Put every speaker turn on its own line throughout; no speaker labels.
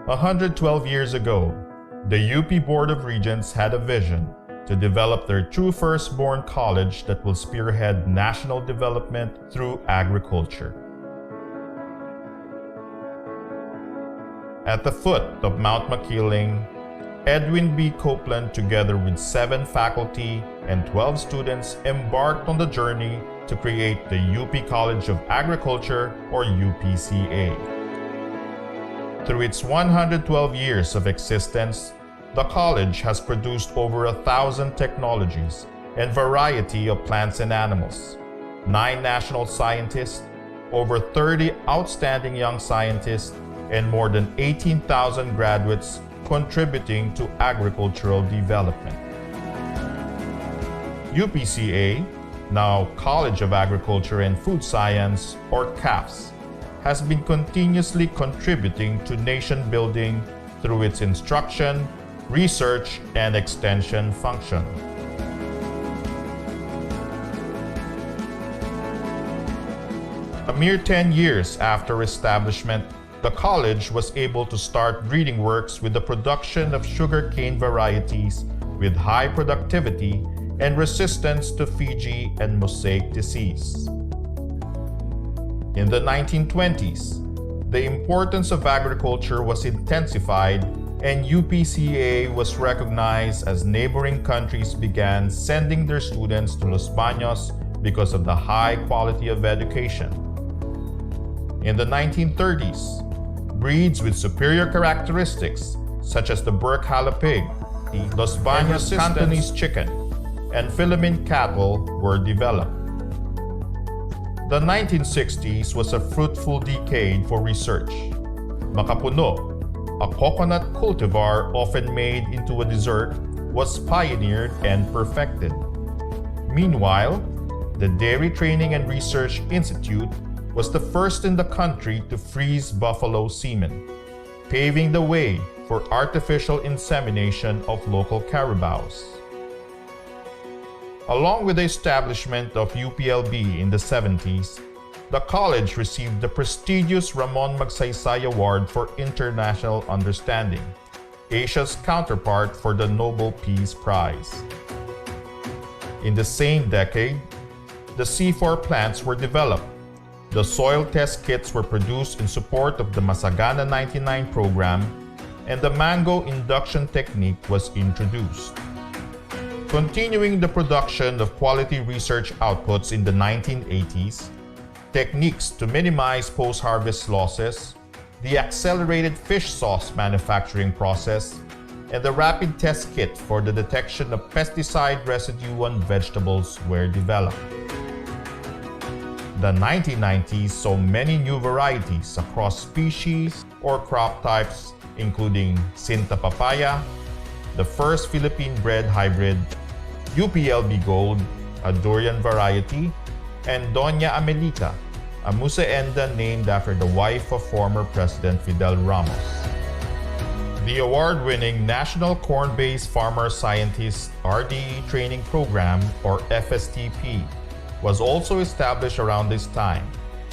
112 years ago, the UP Board of Regents had a vision to develop their true firstborn college that will spearhead national development through agriculture. At the foot of Mount Makiling, Edwin B. Copeland, together with 7 faculty and 12 students, embarked on the journey to create the UP College of Agriculture, or UPCA. Through its 112 years of existence, the college has produced over 1,000 technologies and variety of plants and animals, 9 national scientists, over 30 outstanding young scientists, and more than 18,000 graduates contributing to agricultural development. UPCA, now College of Agriculture and Food Science, or CAFS, has been continuously contributing to nation building through its instruction, research, and extension function. A mere 10 years after establishment, the college was able to start breeding works with the production of sugarcane varieties with high productivity and resistance to Fiji and mosaic disease. In the 1920s, the importance of agriculture was intensified, and UPCA was recognized as neighboring countries began sending their students to Los Baños because of the high quality of education. In the 1930s, breeds with superior characteristics such as the Burkhala pig, the Los Baños Cantonese chicken, and Philippine cattle were developed. The 1960s was a fruitful decade for research. Makapuno, a coconut cultivar often made into a dessert, was pioneered and perfected. Meanwhile, the Dairy Training and Research Institute was the first in the country to freeze buffalo semen, paving the way for artificial insemination of local carabaos. Along with the establishment of UPLB in the 70s, the college received the prestigious Ramon Magsaysay Award for International Understanding, Asia's counterpart for the Nobel Peace Prize. In the same decade, the C4 plants were developed. The soil test kits were produced in support of the Masagana 99 program, and the mango induction technique was introduced. Continuing the production of quality research outputs in the 1980s, techniques to minimize post-harvest losses, the accelerated fish sauce manufacturing process, and the rapid test kit for the detection of pesticide residue on vegetables were developed. The 1990s saw many new varieties across species or crop types, including Sinta papaya, the first Philippine-bred hybrid, UPLB Gold, a durian variety, and Doña Amelita, a musaenda named after the wife of former President Fidel Ramos. The award-winning National Corn-Based Farmer Scientist RDE Training Program, or FSTP, was also established around this time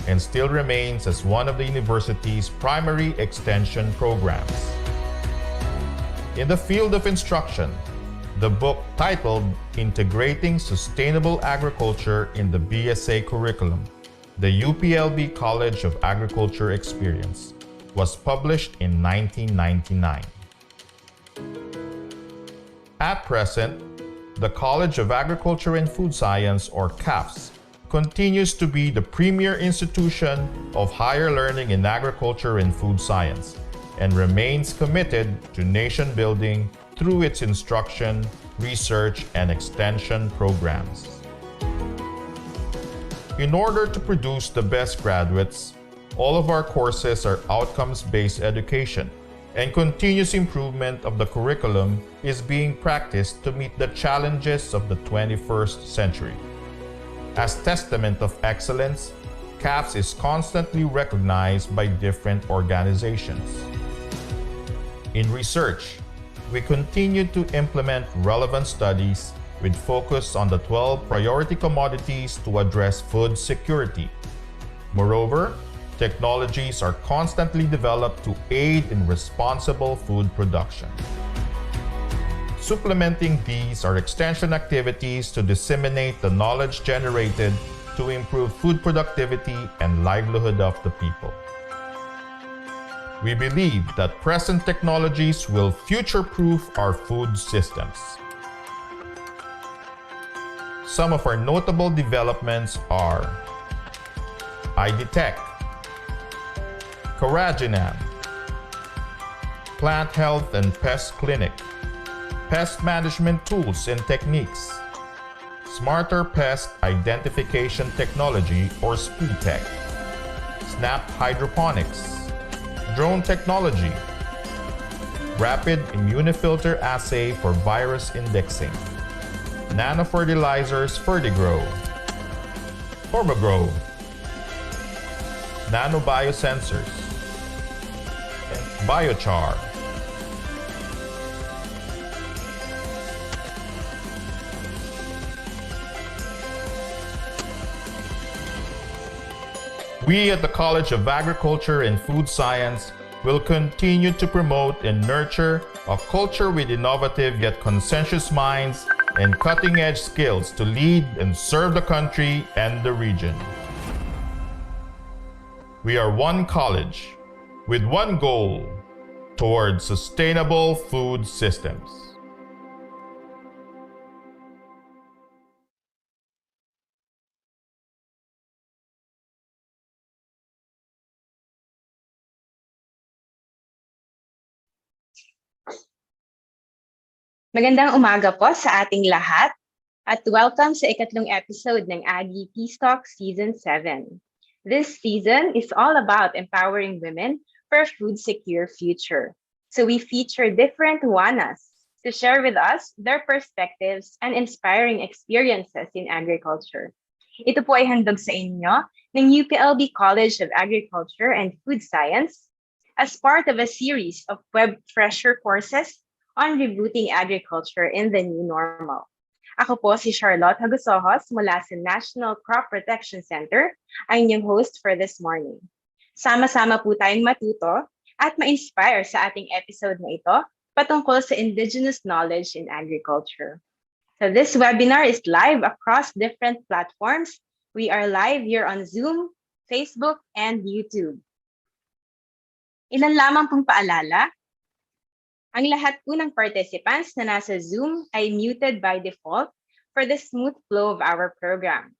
and still remains as one of the university's primary extension programs. In the field of instruction, the book titled Integrating Sustainable Agriculture in the BSA Curriculum, the UPLB College of Agriculture Experience, was published in 1999. At present, the College of Agriculture and Food Science, or CAFS, continues to be the premier institution of higher learning in agriculture and food science, and remains committed to nation building through its instruction, research, and extension programs. In order to produce the best graduates, all of our courses are outcomes-based education, and continuous improvement of the curriculum is being practiced to meet the challenges of the 21st century. As testament of excellence, CAFS is constantly recognized by different organizations. In research, we continue to implement relevant studies with focus on the 12 priority commodities to address food security. Moreover, Technologies are constantly developed to aid in responsible food production. Supplementing these are extension activities to disseminate the knowledge generated to improve food productivity and livelihood of the people. We believe that present technologies will future-proof our food systems. Some of our notable developments are iDetect, Coraginam, Plant Health and Pest Clinic, Pest Management Tools and Techniques, Smarter Pest Identification Technology or SPITech, Snap Hydroponics, Drone Technology, Rapid Immunofilter Assay for Virus Indexing, Nano Fertilizers Fertigrow, Turbogrow, Nano Biosensors, and Biochar. We at the College of Agriculture and Food Science will continue to promote and nurture a culture with innovative yet conscientious minds and cutting-edge skills to lead and serve the country and the region. We are one college with one goal towards sustainable food systems.
Magandang umaga po sa ating lahat at welcome sa ikatlong episode ng Aggie Peace Talk Season 7. This season is all about empowering women for a food-secure future. So we feature different WANAs to share with us their perspectives and inspiring experiences in agriculture. Ito po ay handog sa inyo ng UPLB College of Agriculture and Food Science as part of a series of web fresher courses on rebooting agriculture in the new normal. Ako po si Charlotte Hagusohos mula sa National Crop Protection Center, ang inyong host for this morning. Sama-sama po tayong matuto at ma-inspire sa ating episode na ito patungkol sa indigenous knowledge in agriculture. So this webinar is live across different platforms. We are live here on Zoom, Facebook, and YouTube. Ilan lamang pong paalala. Ang lahat po ng participants na nasa Zoom ay muted by default for the smooth flow of our program.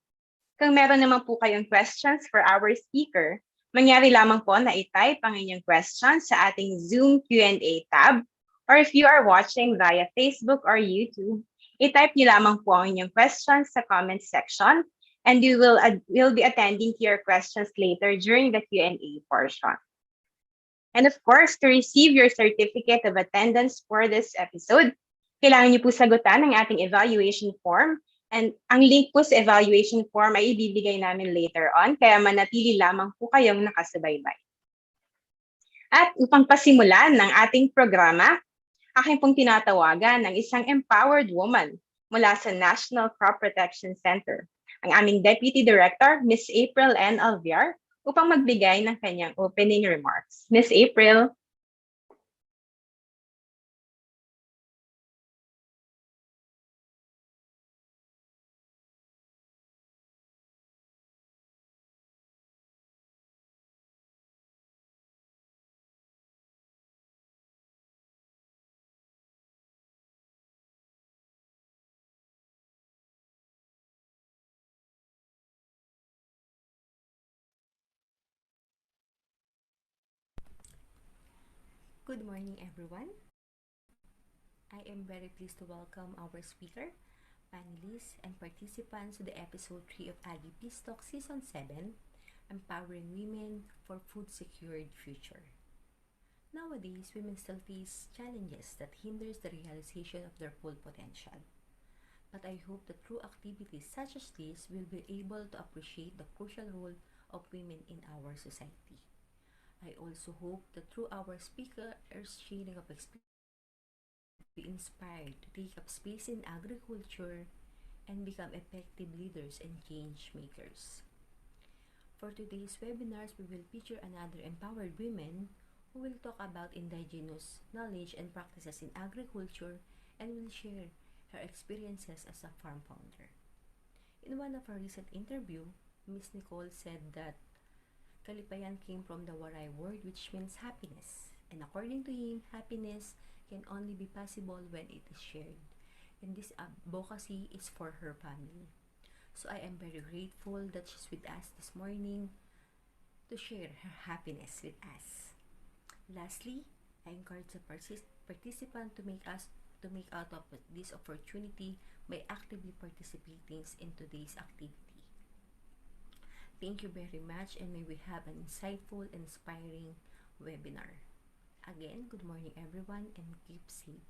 Kung meron naman po kayong questions for our speaker, mangyari lamang po na i-type ang inyong questions sa ating Zoom Q&A tab, or if you are watching via Facebook or YouTube, i-type niyo lamang po ang inyong questions sa comment section, and we'll be attending to your questions later during the Q&A portion. And of course, to receive your certificate of attendance for this episode, kailangan niyo po sagutan ang ating evaluation form. And ang link po sa evaluation form ay ibibigay namin later on, kaya manatili lamang po kayong nakasubaybay. At upang pasimulan ng ating programa, aking pong tinatawagan ng isang empowered woman mula sa National Crop Protection Center, ang aming Deputy Director, Ms. April N. Alviar, upang magbigay ng kanyang opening remarks. Ms. April.
Good morning, everyone. I am very pleased to welcome our speaker, panelists, and participants to the Episode 3 of Aggie Peace Talk Season 7, Empowering Women for Food-Secured Future. Nowadays, women still face challenges that hinders the realization of their full potential. But I hope that through activities such as this, we'll be able to appreciate the crucial role of women in our society. I also hope that through our speakers' sharing of experience, be inspired to take up space in agriculture and become effective leaders and change makers. For today's webinars, we will feature another empowered women who will talk about indigenous knowledge and practices in agriculture and will share her experiences as a farm founder. In one of her recent interview, Miss Nicole said that kalipayan came from the Waray word which means happiness. And according to him, happiness can only be possible when it is shared. And this advocacy is for her family. So I am very grateful that she's with us this morning to share her happiness with us. Lastly, I encourage the participant to make out of this opportunity by actively participating in today's activity. Thank you very much, and may we have an insightful and inspiring webinar. Again, good morning everyone and keep safe.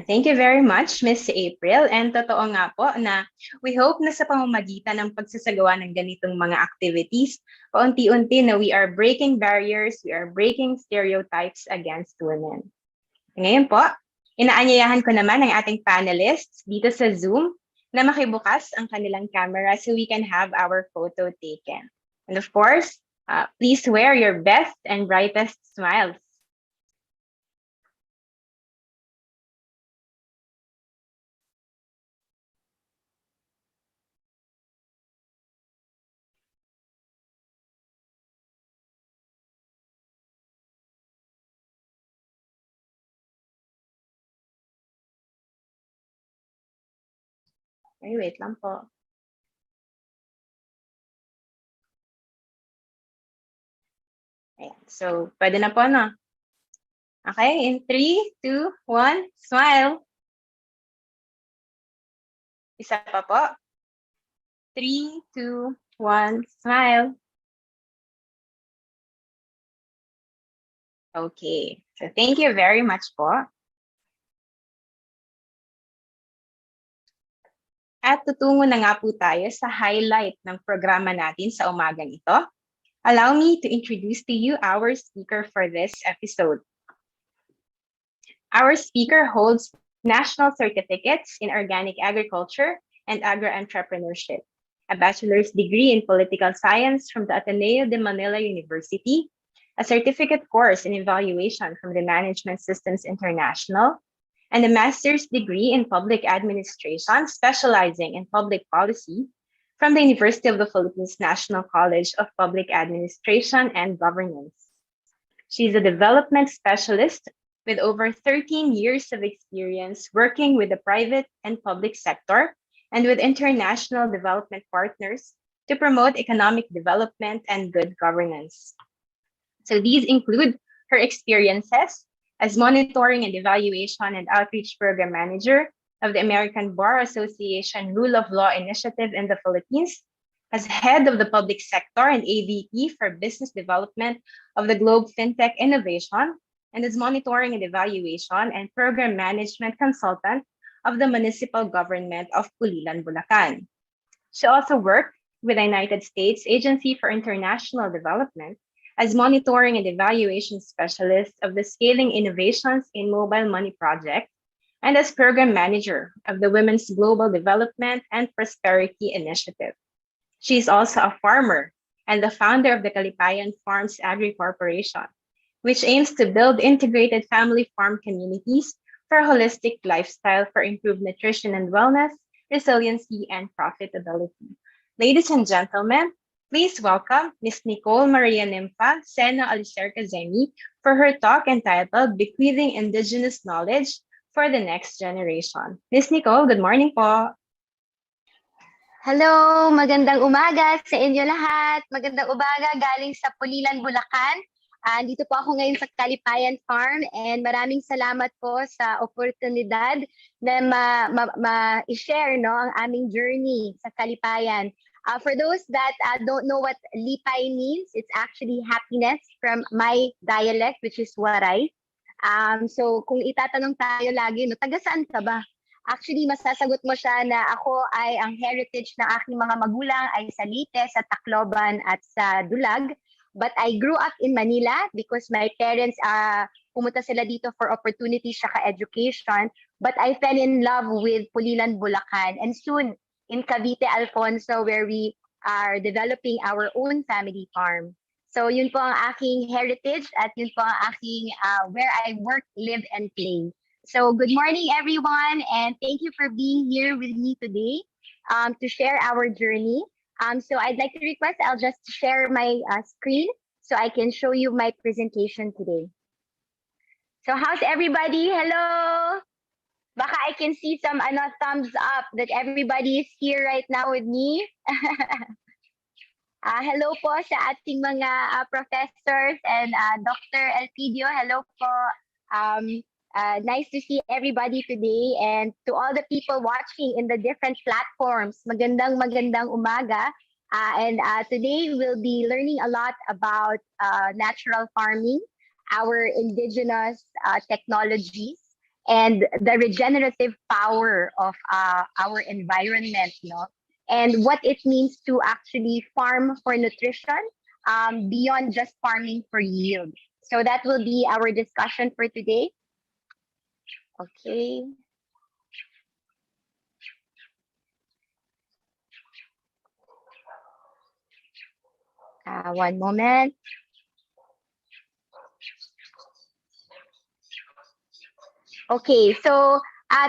Thank you very much, Miss April. And totoo nga po na we hope na sa pamamagitan ng pagsasagawa ng ganitong mga activities, paunti-unti na we are breaking barriers, we are breaking stereotypes against women. Ngayon po, inaanyayahan ko naman ang ating panelists dito sa Zoom na makibukas ang kanilang camera so we can have our photo taken. And of course, please wear your best and brightest smiles. Ay, wait lang po. Ayan. So, pwede na po, no? Okay, in 3, 2, 1, smile. Isa pa po. 3, 2, 1, smile. Okay, so thank you very much po. At tutungo na nga po tayo sa highlight ng programa natin sa umagang ito. Allow me to introduce to you our speaker for this episode. Our speaker holds national certificates in organic agriculture and agro-entrepreneurship, a bachelor's degree in political science from the Ateneo de Manila University, a certificate course in evaluation from the Management Systems International, and a master's degree in public administration, specializing in public policy from the University of the Philippines National College of Public Administration and Governance. She's a development specialist with over 13 years of experience working with the private and public sector and with international development partners to promote economic development and good governance. So these include her experiences as monitoring and evaluation and outreach program manager of the American Bar Association Rule of Law Initiative in the Philippines, as head of the public sector and AVP for business development of the Globe FinTech Innovation, and as monitoring and evaluation and program management consultant of the municipal government of Pulilan, Bulacan. She also worked with the United States Agency for International Development as monitoring and evaluation specialist of the Scaling Innovations in Mobile Money Project, and as program manager of the Women's Global Development and Prosperity Initiative. She is also a farmer and the founder of the Kalipayan Farms Agri Corporation, which aims to build integrated family farm communities for a holistic lifestyle for improved nutrition and wellness, resiliency, and profitability. Ladies and gentlemen, please welcome Ms. Nicole Maria Nympha Sena Alicer-Kazemi for her talk entitled Bequeathing Indigenous Knowledge for the Next Generation. Ms. Nicole, good morning po.
Hello, magandang umaga sa inyo lahat. Magandang umaga galing sa Pulilan, Bulacan. Dito po ako ngayon sa Kalipayan Farm and maraming salamat po sa oportunidad na ma-share ang aming journey sa Kalipayan. For those that don't know what lipay means, it's actually happiness from my dialect, which is Waray. So kung itatanong tayo lagi, taga saan ka ba? Actually, masasagot mo siya na ako ay ang heritage ng aking mga magulang ay sa Leyte, sa Tacloban at sa Dulag. But I grew up in Manila because my parents pumunta sila dito for opportunities sa education. But I fell in love with Pulilan, Bulacan. And soon, in Cavite, Alfonso, where we are developing our own family farm. So yun po ang aking heritage at yun po ang aking where I work, live, and play. So good morning, everyone, and thank you for being here with me today to share our journey. So I'd like to request I'll just share my screen so I can show you my presentation today. So how's everybody? Hello! Baka I can see some thumbs up that everybody is here right now with me. Hello po sa ating mga professors and Dr. Elpidio. Hello po. Nice to see everybody today, and to all the people watching in the different platforms. Magandang umaga. And today we'll be learning a lot about natural farming, our indigenous technologies, and the regenerative power of our environment, and what it means to actually farm for nutrition beyond just farming for yield. So that will be our discussion for today. Okay. One moment. Okay, so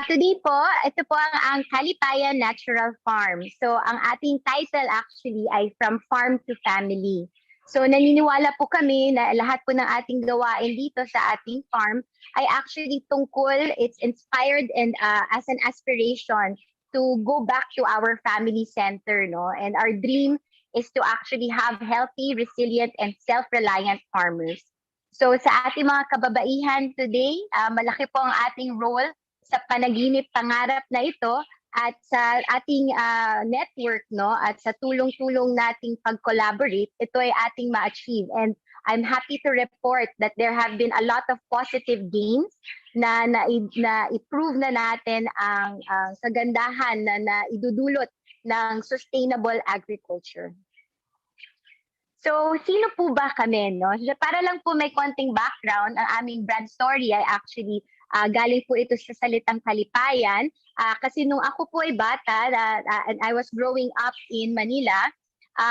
today po, ito po ang Kalipayan Natural Farm. So ang ating title actually ay From Farm to Family. So naniniwala po kami na lahat po ng ating gawain dito sa ating farm ay actually tungkol, it's inspired and as an aspiration to go back to our family center, no? And our dream is to actually have healthy, resilient, and self-reliant farmers. So sa ating mga kababaihan today, malaki po ang ating role sa panaginip pangarap na ito at sa ating network, no, at sa tulong-tulong nating pag-collaborate, ito ay ating ma-achieve. And I'm happy to report that there have been a lot of positive gains na i-prove na natin ang kagandahan na idudulot ng sustainable agriculture. So, sino po ba kami, no? Para lang po may konting background, ang aming brand story ay actually galing po ito sa salitang Kalipayan. Kasi nung ako po ay bata, and I was growing up in Manila,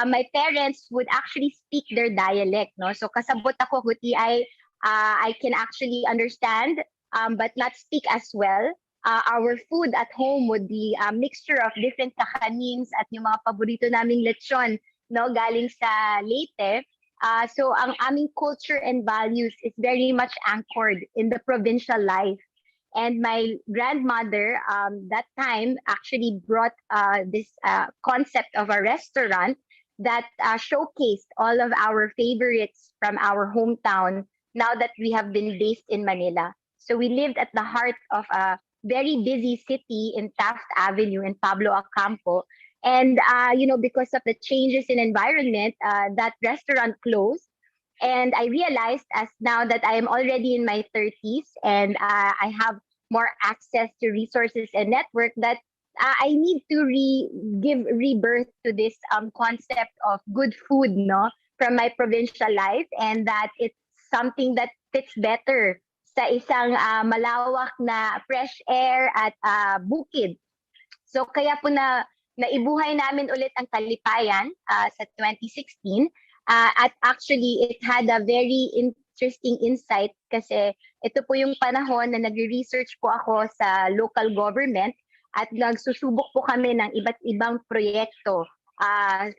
my parents would actually speak their dialect, no? So, kasabot ako, guti ay I can actually understand, but not speak as well. Our food at home would be a mixture of different kakanins at yung mga paborito naming lechon, no, galing sa Leyte. So ang aming culture and values is very much anchored in the provincial life. And my grandmother that time actually brought this concept of a restaurant that showcased all of our favorites from our hometown now that we have been based in Manila. So we lived at the heart of a very busy city in Taft Avenue in Pablo Ocampo. And, because of the changes in environment, that restaurant closed. And I realized as now that I am already in my 30s and I have more access to resources and network that I need to give rebirth to this concept of good food, no, from my provincial life, and that it's something that fits better sa isang malawak na fresh air at bukid. So kaya po naibuhay namin ulit ang Kalipayan sa 2016 at actually it had a very interesting insight kasi ito po yung panahon na nagre-research po ako sa local government at nagsusubok po kami ng iba't ibang proyekto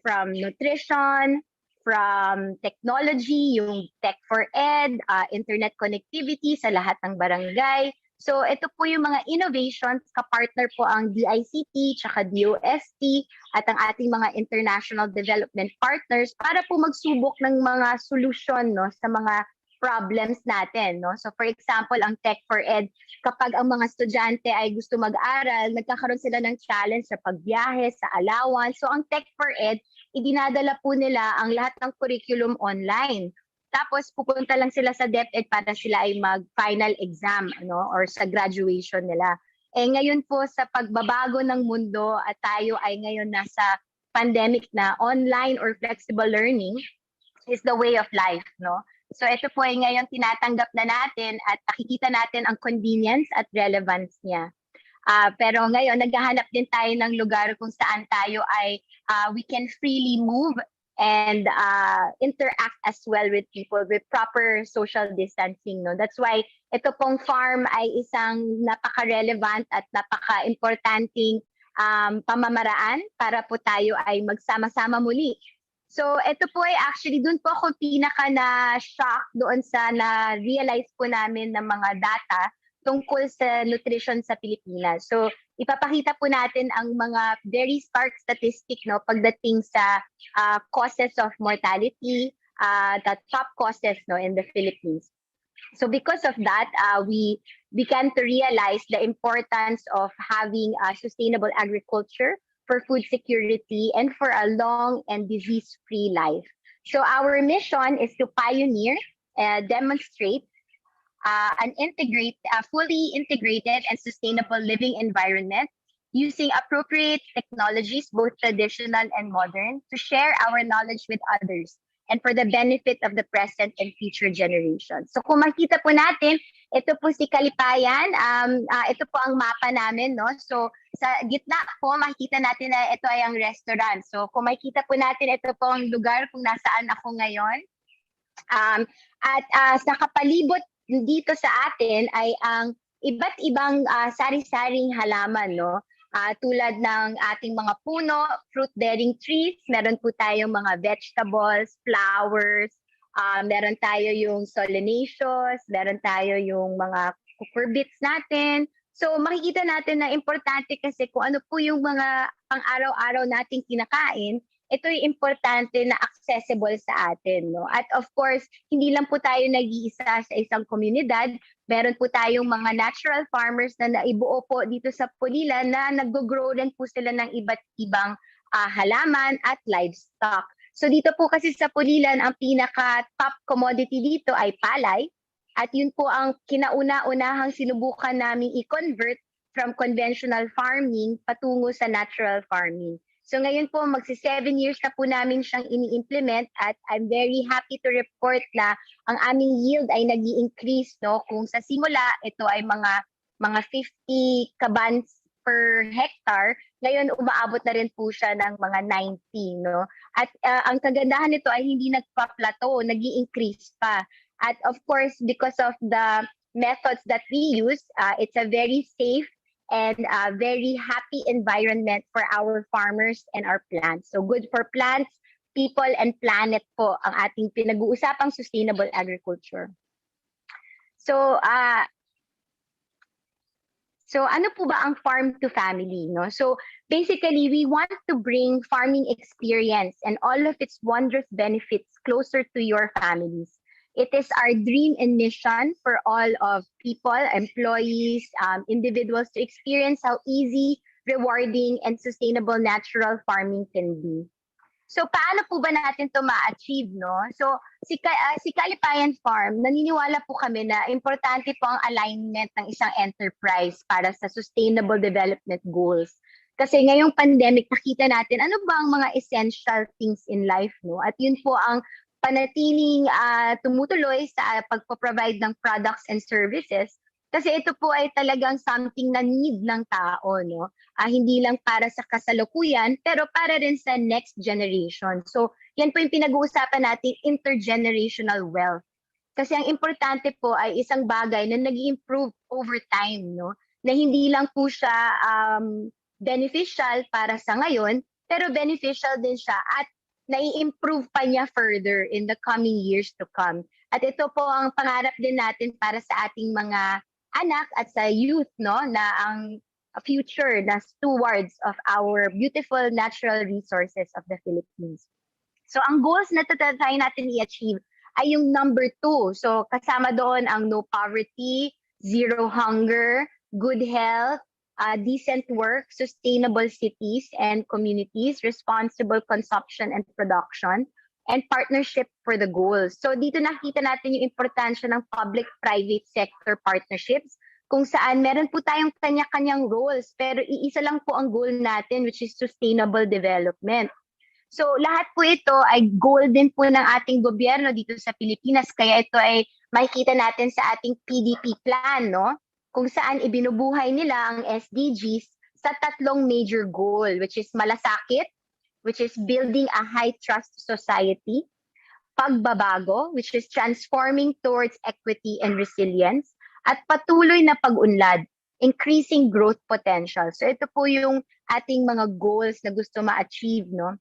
from nutrition, from technology, yung Tech for Ed, internet connectivity sa lahat ng barangay. So ito po yung mga innovations, kapartner po ang DICT, tsaka DOST, at ang ating mga international development partners para po magsubok ng mga solusyon, no, sa mga problems natin, no. So for example, ang Tech for Ed, kapag ang mga estudyante ay gusto mag-aral, nagkakaroon sila ng challenge sa pagbiyahe, sa allowance. So ang Tech for Ed, idinadala po nila ang lahat ng curriculum online. Tapos pupunta lang sila sa DepEd para sila ay mag-final exam, no, or sa graduation nila. Ngayon po sa pagbabago ng mundo at tayo ay ngayon nasa pandemic na, online or flexible learning is the way of life, no. So ito po ay ngayon tinatanggap na natin at nakikita natin ang convenience at relevance niya. Pero ngayon, naghahanap din tayo ng lugar kung saan tayo ay we can freely move and interact as well with people with proper social distancing. No? That's why ito pong farm ay isang napaka-relevant at napaka-importanting pamamaraan para po tayo ay magsama-sama muli. So ito po ay actually doon po ako pinaka na-shock doon sa na-realize po namin ng mga data tungkol sa nutrition sa Pilipinas. So ipapakita po natin ang mga very stark statistic no pagdating sa causes of mortality, the top causes no in the Philippines. So because of that, we began to realize the importance of having sustainable agriculture for food security and for a long and disease-free life. So our mission is to pioneer, demonstrate, fully integrated and sustainable living environment using appropriate technologies, both traditional and modern, to share our knowledge with others and for the benefit of the present and future generations. So kung makita po natin, ito po si Kalipayan, ito po ang mapa namin, no? So sa gitna po, makikita natin na ito ay ang restaurant. So kung makita po natin, ito po ang lugar kung nasaan ako ngayon. Sa kapalibot dito sa atin ay ang iba't ibang sari-saring halaman, no? Tulad ng ating mga puno, fruit-bearing trees, meron po tayong mga vegetables, flowers, meron tayo yung solanaceous, meron tayo yung mga cucurbits natin. So makikita natin na importante kasi kung ano po yung mga pang-araw-araw nating kinakain, ito ay importante na accessible sa atin. No? At of course, hindi lang po tayo nag-iisa sa isang komunidad. Meron po tayong mga natural farmers na naibuo po dito sa Pulilan na nag-grow rin po sila ng iba't ibang halaman at livestock. So dito po kasi sa Pulilan, ang pinaka-top commodity dito ay palay. At yun po ang kinauna-unahang sinubukan namin i-convert from conventional farming patungo sa natural farming. So ngayon po, magsi 7 years na po namin siyang ini-implement at I'm very happy to report na ang aming yield ay nag-i-increase. No? Kung sa simula, ito ay mga 50 kabans per hectare, ngayon umaabot na rin po siya ng mga 90. No? At ang kagandahan nito ay hindi nagpa-plateau, nag-i-increase pa. At of course, because of the methods that we use, it's a very safe and a very happy environment for our farmers and our plants. So good for plants, people, and planet po ang ating pinag-uusapang sustainable agriculture. So ano po ba ang farm to family? No? So basically, we want to bring farming experience and all of its wondrous benefits closer to your families. It is our dream and mission for all of people, employees, individuals to experience how easy, rewarding, and sustainable natural farming can be. So paano po ba natin to ma-achieve, no? So si Kalipayan Farm, naniniwala po kami na importante po ang alignment ng isang enterprise para sa sustainable development goals. Kasi ngayong pandemic, nakita natin ano ba ang mga essential things in life, no? At yun po ang panatiling tumutuloy sa pagpo-provide ng products and services kasi ito po ay talagang something na need ng tao, no? Hindi lang para sa kasalukuyan pero para rin sa next generation. So, yan po yung pinag-uusapan natin, intergenerational wealth. Kasi ang importante po ay isang bagay na nag-improve over time, no? Na hindi lang po siya beneficial para sa ngayon, pero beneficial din siya at nai-improve pa niya further in the coming years to come. At ito po ang pangarap din natin para sa ating mga anak at sa youth, no, na ang future na stewards of our beautiful natural resources of the Philippines. So ang goals na try natin i-achieve ay yung number 2. So kasama doon ang no poverty, zero hunger, good health, decent work, sustainable cities and communities, responsible consumption and production, and partnership for the goals. So dito nakita natin yung importansya ng public-private sector partnerships kung saan meron po tayong kanya-kanyang roles pero iisa lang po ang goal natin which is sustainable development. So lahat po ito ay goal din po ng ating gobyerno dito sa Pilipinas kaya ito ay makikita natin sa ating PDP plan, no? kung saan ibinubuhay nila ang SDGs sa 3 major goal, which is malasakit, which is building a high-trust society, pagbabago, which is transforming towards equity and resilience, at patuloy na pag-unlad, increasing growth potential. So ito po yung ating mga goals na gusto ma-achieve, no?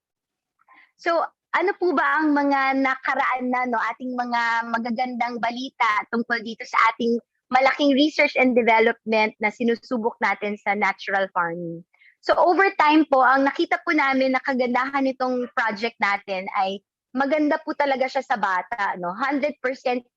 So ano po ba ang mga nakaraan na, no, ating mga magagandang balita tungkol dito sa ating malaking research and development na sinusubok natin sa natural farming? So over time po, ang nakita po namin na kagandahan nitong project natin ay maganda po talaga siya sa bata, no? 100%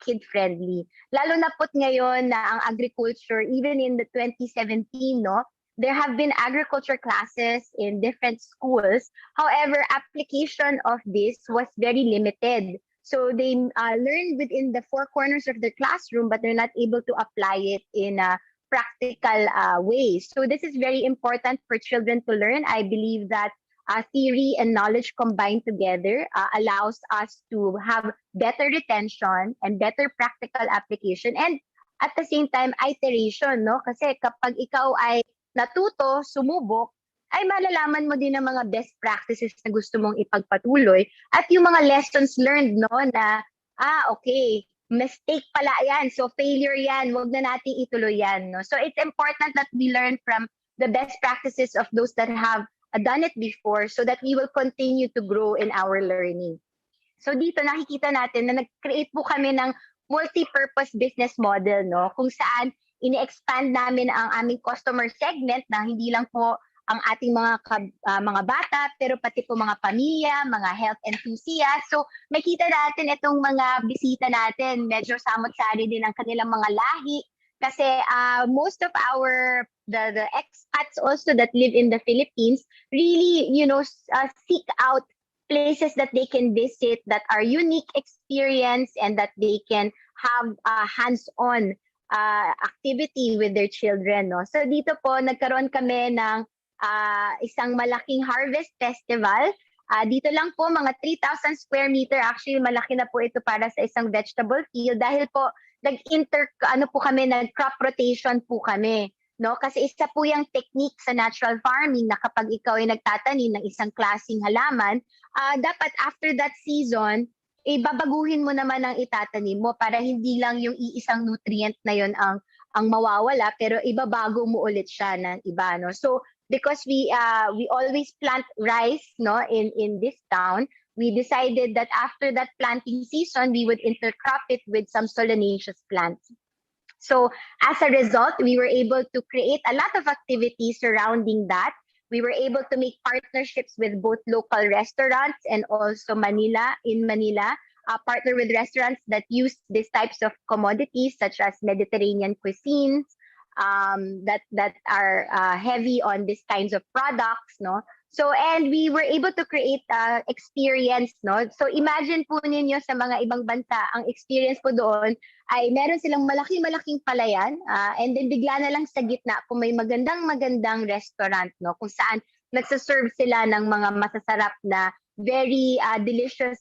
kid-friendly. Lalo na po ngayon na ang agriculture, even in the 2017, no? There have been agriculture classes in different schools. However, application of this was very limited. So they learn within the 4 corners of their classroom, but they're not able to apply it in a practical way. So this is very important for children to learn. I believe that theory and knowledge combined together allows us to have better retention and better practical application, and at the same time iteration, no? Kasi kapag ikaw ay natuto, sumubok, ay malalaman mo din ang mga best practices na gusto mong ipagpatuloy at yung mga lessons learned, no, na okay, mistake pala yan, so failure yan, wag na nating ituloy yan, no? So it's important that we learn from the best practices of those that have done it before so that we will continue to grow in our learning. So dito nakikita natin na nag-create po kami ng multi-purpose business model, no, kung saan ini-expand namin ang aming customer segment na hindi lang po ang ating mga bata, pero pati po mga pamilya, mga health enthusiasts. So makita natin itong mga bisita natin, medyo samot-sari din ang kanilang mga lahi. Kasi most of the expats also that live in the Philippines really, seek out places that they can visit that are unique experience and that they can have hands-on activity with their children, no? So dito po nagkaroon kami ng isang malaking harvest festival. Dito lang po mga 3,000 square meter, actually malaki na po ito para sa isang vegetable field dahil po nag-crop rotation po kami, no? Kasi isa po yung technique sa natural farming na kapag ikaw ay nagtatanim ng isang klaseng halaman, dapat after that season babaguhin mo naman ang itatanim mo para hindi lang yung iisang nutrient na yon ang mawawala, pero ibabago mo ulit siya ng iba, no? So because we always plant rice, no, in this town, we decided that after that planting season we would intercrop it with some solanaceous plants. So as a result, we were able to create a lot of activities surrounding that. We were able to make partnerships with both local restaurants and also Manila, partner with restaurants that use these types of commodities such as Mediterranean cuisines that are heavy on these kinds of products, no? So, and we were able to create experience, no? So, imagine po ninyo sa mga ibang bansa, ang experience po doon ay meron silang malaking palayan, and then bigla na lang sa gitna kung may magandang restaurant, no? Kung saan nagsaserve sila ng mga masasarap na very delicious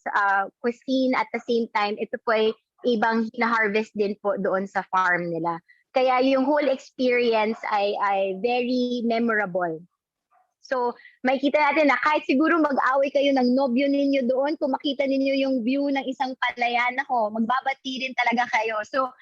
cuisine. At the same time, ito po ay ibang na-harvest din po doon sa farm nila. Kaya yung whole experience ay very memorable. So, makikita natin na kahit siguro mag-away kayo ng nobyo ninyo doon, kung makita ninyo yung view ng isang palayan, magbabati rin talaga kayo. So,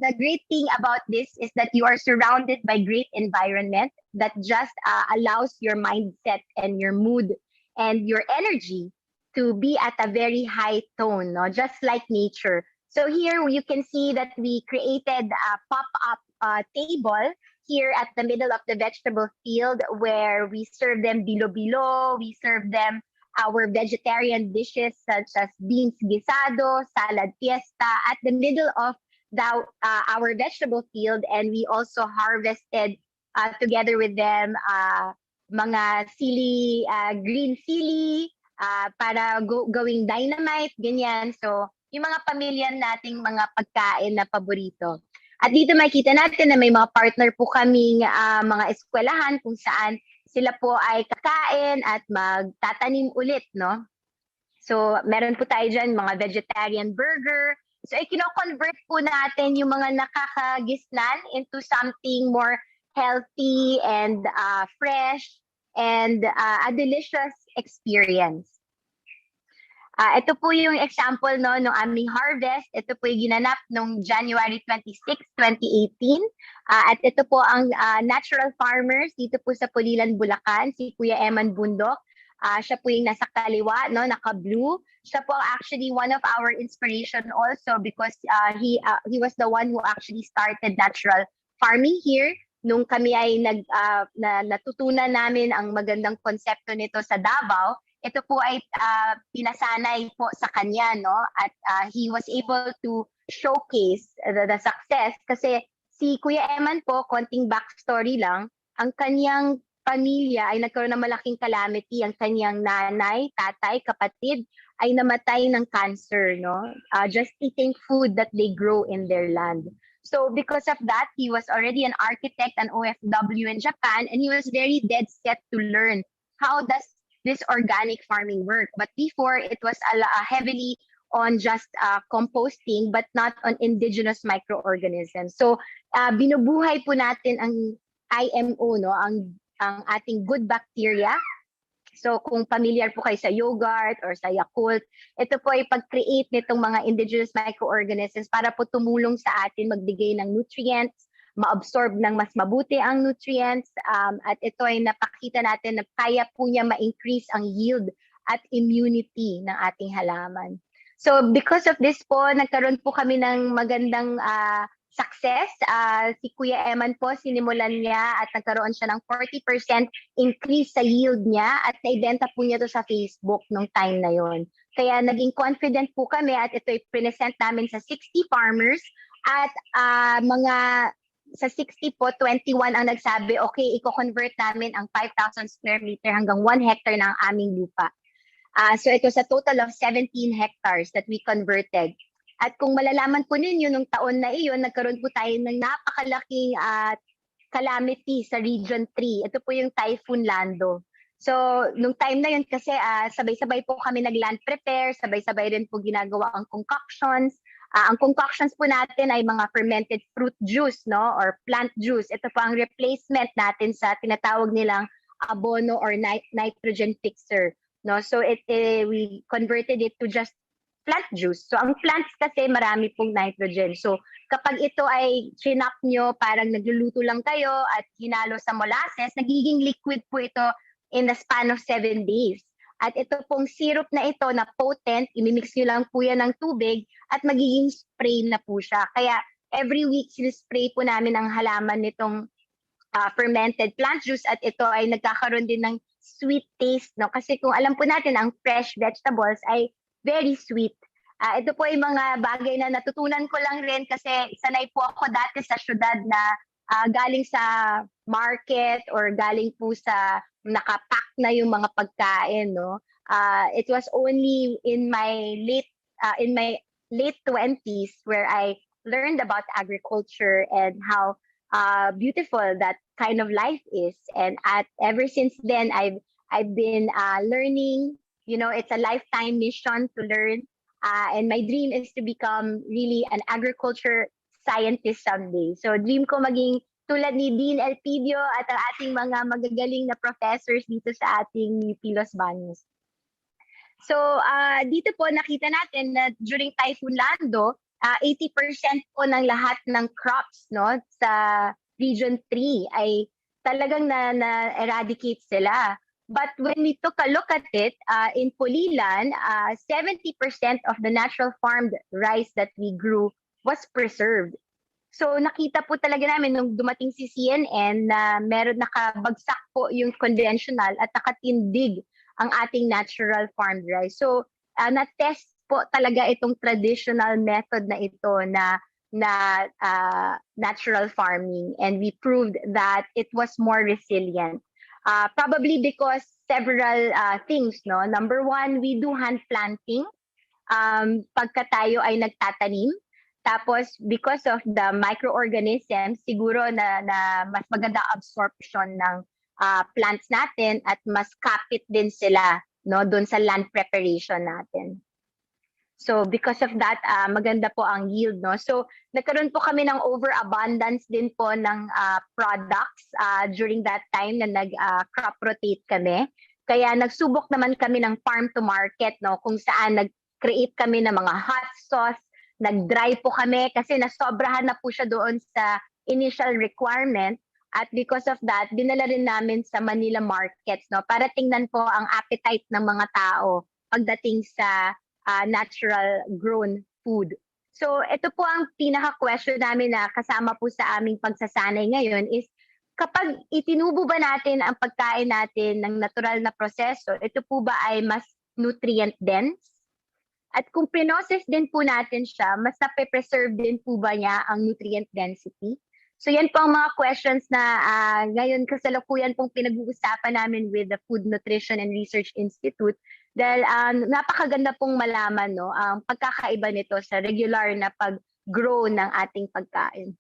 the great thing about this is that you are surrounded by great environment that just allows your mindset and your mood and your energy to be at a very high tone, no? Just like nature. So here you can see that we created a pop-up table here at the middle of the vegetable field where we serve them bilo-bilo, we serve them our vegetarian dishes such as beans guisado, salad fiesta at the middle of our vegetable field, and we also harvested together with them mga sili, green sili para gawing dynamite, ganyan. So yung mga pamilya nating mga pagkain na paborito. At dito makita natin na may mga partner po kaming mga eskwelahan kung saan sila po ay kakain at magtatanim ulit, no? So meron po tayo dyan mga vegetarian burger, So i-convert po natin yung mga nakakagisnan into something more healthy and fresh and a delicious experience. Ito po yung example no ng aming harvest. Ito po yung ginanap noong January 26, 2018. At ito po ang natural farmers dito po sa Pulilan, Bulacan, si Kuya Eman Bundok. Siya po yung nasa kaliwa, no, naka-blue. Siya po actually one of our inspiration also because he was the one who actually started natural farming here. Nung kami ay natutunan namin ang magandang konsepto nito sa Davao, ito po ay pinasanay po sa kanya, no? At he was able to showcase the success kasi si Kuya Eman po, konting backstory lang, ang kanyang pamilya ay nagkaroon ng malaking calamity. Ang kanyang nanay, tatay, kapatid ay namatay ng cancer, no? Just eating food that they grow in their land. So because of that, he was already an architect, an OFW in Japan, and he was very dead set to learn how does this organic farming work. But before, it was heavily on just composting, but not on indigenous microorganisms. So binubuhay po natin ang IMO, no, ang ating good bacteria. So kung familiar po kayo sa yogurt or sa Yakult, ito po ay pag-create nitong mga indigenous microorganisms para po tumulong sa atin magbigay ng nutrients, ma-absorb ng mas mabuti ang nutrients, at ito ay napakita natin na kaya po niya ma-increase ang yield at immunity ng ating halaman. So because of this po, nagkaroon po kami ng magandang success. Si Kuya Eman po, sinimulan niya at nagkaroon siya ng 40% increase sa yield niya at naibenta po niya to sa Facebook nung time na yon. Kaya naging confident po kami at ito ay present namin sa 60 farmers at sa 60 po, 21 ang nagsabi, okay, i-convert namin ang 5,000 square meter hanggang 1 hectare ng aming lupa. So it was a total of 17 hectares that we converted. At kung malalaman po ninyo, nung taon na iyon, nagkaroon po tayo ng napakalaking calamity sa Region 3. Ito po yung Typhoon Lando. So, nung time na yun kasi sabay-sabay po kami nag-land prepare, sabay-sabay rin po ginagawa ang concoctions. Ang concoctions po natin ay mga fermented fruit juice, no, or plant juice. Ito po ang replacement natin sa tinatawag nilang abono or nitrogen fixer, no. So we converted it to just plant juice. So ang plants kasi marami pong nitrogen. So kapag ito ay chinap nyo, parang nagluluto lang kayo at hinalo sa molasses, nagiging liquid po ito in the span of 7 days. At ito pong syrup na ito na potent, imimix nyo lang po yan ng tubig at magiging spray na po siya. Kaya every week sinispray po namin ang halaman nitong fermented plant juice at ito ay nagkakaroon din ng sweet taste, no? Kasi kung alam po natin ang fresh vegetables ay very sweet. Ito po ay mga bagay na natutunan ko lang rin kasi sanay po ako dati sa syudad na galing sa market or galing po sa nakapack na yung mga pagkain, no. It was only in my late 20s where I learned about agriculture and how beautiful that kind of life is, and ever since then I've been learning. You know, it's a lifetime mission to learn, and my dream is to become really an agriculture scientist someday. So dream ko maging tulad ni Dean Elpidio at ang ating mga magagaling na professors dito sa ating UP Los Baños. So dito po nakita natin na during Typhoon Lando, 80% po ng lahat ng crops, no, sa Region 3 ay talagang na-eradicate sila. But when we took a look at it, in Pulilan, 70% of the natural farmed rice that we grew was preserved. So nakita po talaga namin nung dumating si CNN na meron nakabagsak po yung conventional at nakatindig ang ating natural farmed rice. So na-test po talaga itong traditional method na ito na natural farming, and we proved that it was more resilient. Probably because several things, no. Number one, we do hand planting pagka tayo ay nagtatanim. Tapos because of the microorganisms, siguro na mas maganda absorption ng plants natin at mas kapit din sila, no, doon sa land preparation natin. So because of that, maganda po ang yield, no? So nagkaroon po kami ng overabundance din po ng products during that time na nag-crop rotate kami. Kaya nagsubok naman kami ng farm to market, no? Kung saan nag-create kami ng mga hot sauce, nag-dry po kami kasi nasobrahan na po siya doon sa initial requirement. At because of that, dinala rin namin sa Manila markets, no? Para tingnan po ang appetite ng mga tao pagdating sa natural grown food. So ito po ang pinaka-question namin na kasama po sa aming pagsasanay ngayon is kapag itinubo ba natin ang pagkain natin ng natural na proseso, ito po ba ay mas nutrient dense? At kung pinoses din po natin siya, mas nape-preserve din po ba niya ang nutrient density? So yan po ang mga questions na ngayon kasalukuyan pong pinag-uusapan namin with the Food Nutrition and Research Institute dahil napakaganda pong malaman, no, ang pagkakaiba nito sa regular na pag-grow ng ating pagkain.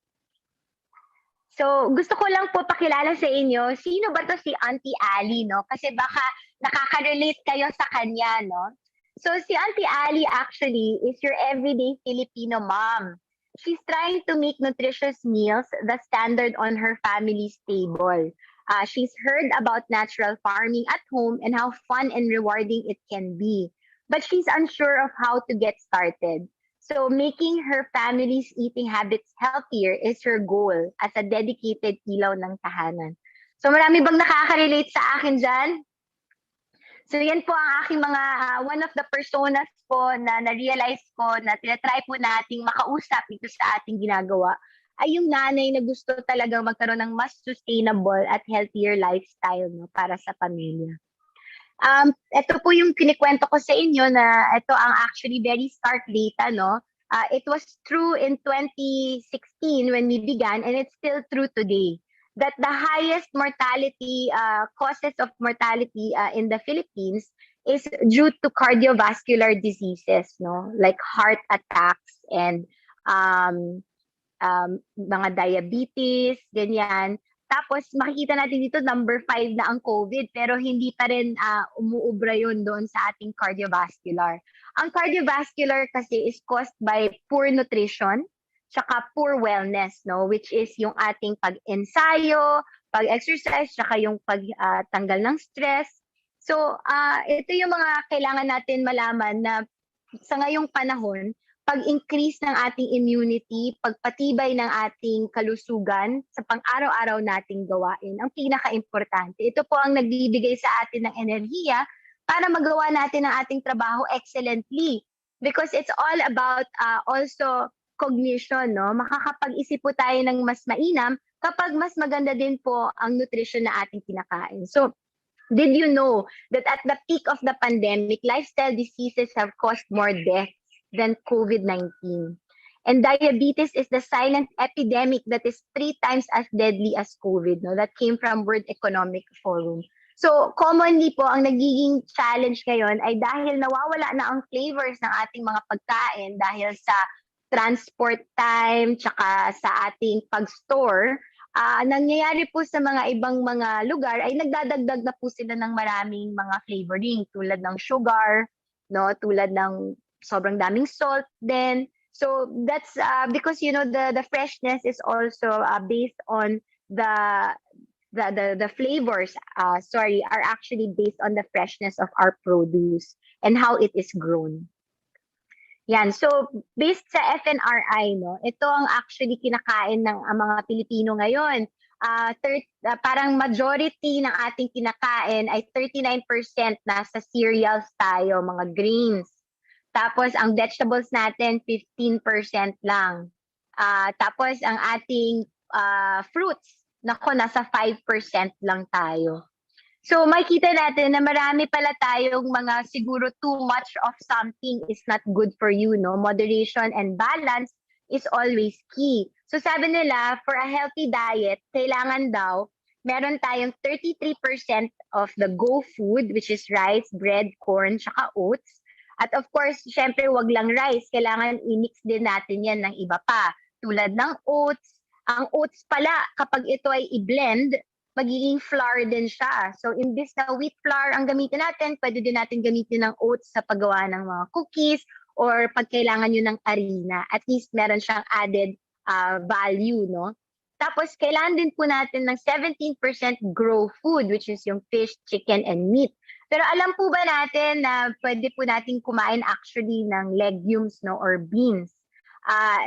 So gusto ko lang po pakilala sa inyo, sino ba to si Auntie Ali, no? Kasi baka nakaka-relate kayo sa kanya, no? So si Auntie Ali actually is your everyday Filipino mom. She's trying to make nutritious meals the standard on her family's table. She's heard about natural farming at home and how fun and rewarding it can be. But she's unsure of how to get started. So making her family's eating habits healthier is her goal as a dedicated ilaw ng tahanan. So marami bang nakaka-relate sa akin dyan? So yan po ang aking mga, one of the personas po na na-realize ko na tinatry po nating makausap dito sa ating ginagawa ay yung nanay na gusto talagang magkaroon ng mas sustainable at healthier lifestyle, no, para sa pamilya. Ito po yung kinikwento ko sa inyo na ito ang actually very stark data, no? It was true in 2016 when we began and it's still true today. That the highest mortality causes of mortality in the Philippines is due to cardiovascular diseases, no, like heart attacks and mga diabetes, ganyan. Tapos makikita natin dito number 5 na ang COVID pero hindi pa rin umuubra yun doon sa ating cardiovascular. Ang cardiovascular kasi is caused by poor nutrition, tsaka poor wellness, no, which is yung ating pag-ensayo, pag-exercise, tsaka yung pagtanggal ng stress. So, ito yung mga kailangan natin malaman na sa ngayong panahon, pag-increase ng ating immunity, pagpatibay ng ating kalusugan sa pang-araw-araw nating gawain, ang pinaka-importante. Ito po ang nagbibigay sa atin ng enerhiya para magawa natin ang ating trabaho excellently. Because it's all about also cognition, no? Makakapag-isip po tayo ng mas mainam kapag mas maganda din po ang nutrition na ating kinakain. So, did you know that at the peak of the pandemic, lifestyle diseases have caused more deaths than COVID-19? And diabetes is the silent epidemic that is 3 times as deadly as COVID, no? That came from World Economic Forum. So, commonly po, ang nagiging challenge ngayon ay dahil nawawala na ang flavors ng ating mga pagkain dahil sa transport time, tsaka sa ating pag-store, nangyayari po sa mga ibang mga lugar ay nagdadagdag na po sila ng maraming mga flavoring tulad ng sugar, no, tulad ng sobrang daming salt din. So that's because you know the freshness is also based on the flavors are actually based on the freshness of our produce and how it is grown. Yan. So, based sa FNRI, no, ito ang actually kinakain ng mga Pilipino ngayon. Parang majority ng ating kinakain ay 39% nasa cereals tayo, mga grains. Tapos, ang vegetables natin, 15% lang. Tapos, ang ating fruits, nasa 5% lang tayo. So makikita natin na marami pala tayong mga siguro too much of something is not good for you, no? Moderation and balance is always key. So sabi nila, for a healthy diet, kailangan daw meron tayong 33% of the go food, which is rice, bread, corn, tsaka oats. At of course, syempre wag lang rice, kailangan i-mix din natin yan ng iba pa. Tulad ng oats. Ang oats pala, kapag ito ay i-blend, magiging flour din siya. So, imbis na wheat flour ang gamitin natin, pwede din natin gamitin ng oats sa paggawa ng mga cookies or pag kailangan nyo ng harina. At least meron siyang added value, no? Tapos, kailangan din po natin ng 17% grow food, which is yung fish, chicken, and meat. Pero alam po ba natin na pwede po natin kumain actually ng legumes, no, or beans?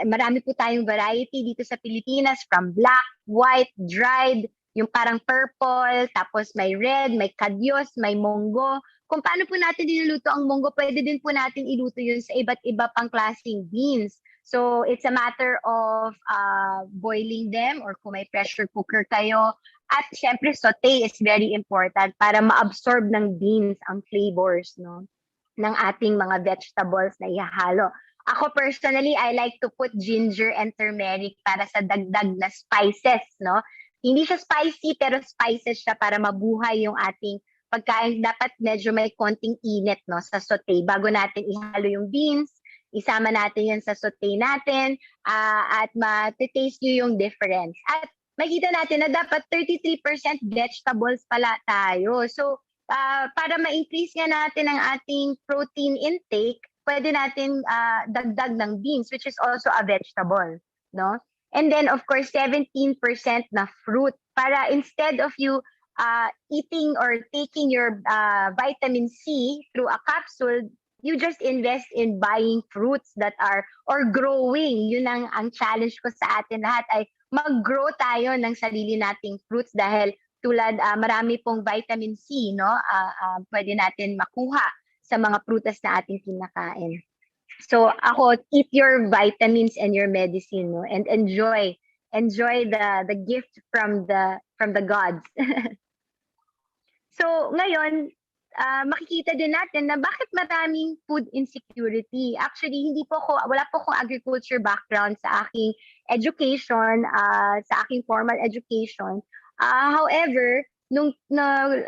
Marami po tayong variety dito sa Pilipinas, from black, white, dried, yung parang purple, tapos may red, may kadyos, may munggo. Kung paano po natin niluluto ang munggo, pwede din po natin iluto yun sa iba't iba pang klaseng beans. So, it's a matter of boiling them, or kung may pressure cooker kayo. At syempre, saute is very important para ma-absorb ng beans ang flavors, no, ng ating mga vegetables na ihahalo. Ako personally, I like to put ginger and turmeric para sa dagdag na spices, no? Hindi siya spicy, pero spices siya para mabuhay yung ating pagkain. Dapat medyo may konting init, no, sa saute. Bago natin ihalo yung beans, isama natin yan sa saute natin, at matitaste nyo yung difference. At makita natin na dapat 33% vegetables pala tayo. So, para ma-increase nga natin ang ating protein intake, pwede natin dagdag ng beans, which is also a vegetable, no? And then, of course, 17% na fruit. Para instead of you eating or taking your vitamin C through a capsule, you just invest in buying fruits that are, or growing. Yun ang challenge ko sa atin lahat, ay mag-grow tayo ng sarili nating fruits, dahil tulad marami pong vitamin C, no? Pwede natin makuha sa mga prutas na ating kinakain. So ako, eat your vitamins and your medicine, no? And enjoy the gift from the gods. So ngayon, makikita din natin na bakit maraming food insecurity. Actually, wala po akong agriculture background sa aking education, sa aking formal education. However, nung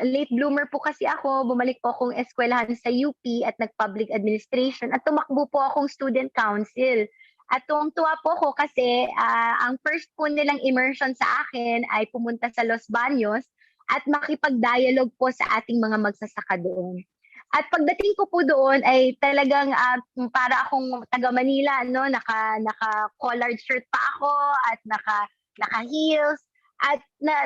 late bloomer po kasi ako, bumalik po akong eskwelahan sa UP at nag-public administration, at tumakbo po akong student council. At tuwang-tuwa po ako kasi ang first po nilang immersion sa akin ay pumunta sa Los Baños at makipag-dialogue po sa ating mga magsasaka doon. At pagdating ko po doon ay talagang para akong taga Manila, no, naka collared shirt pa ako at naka heels. At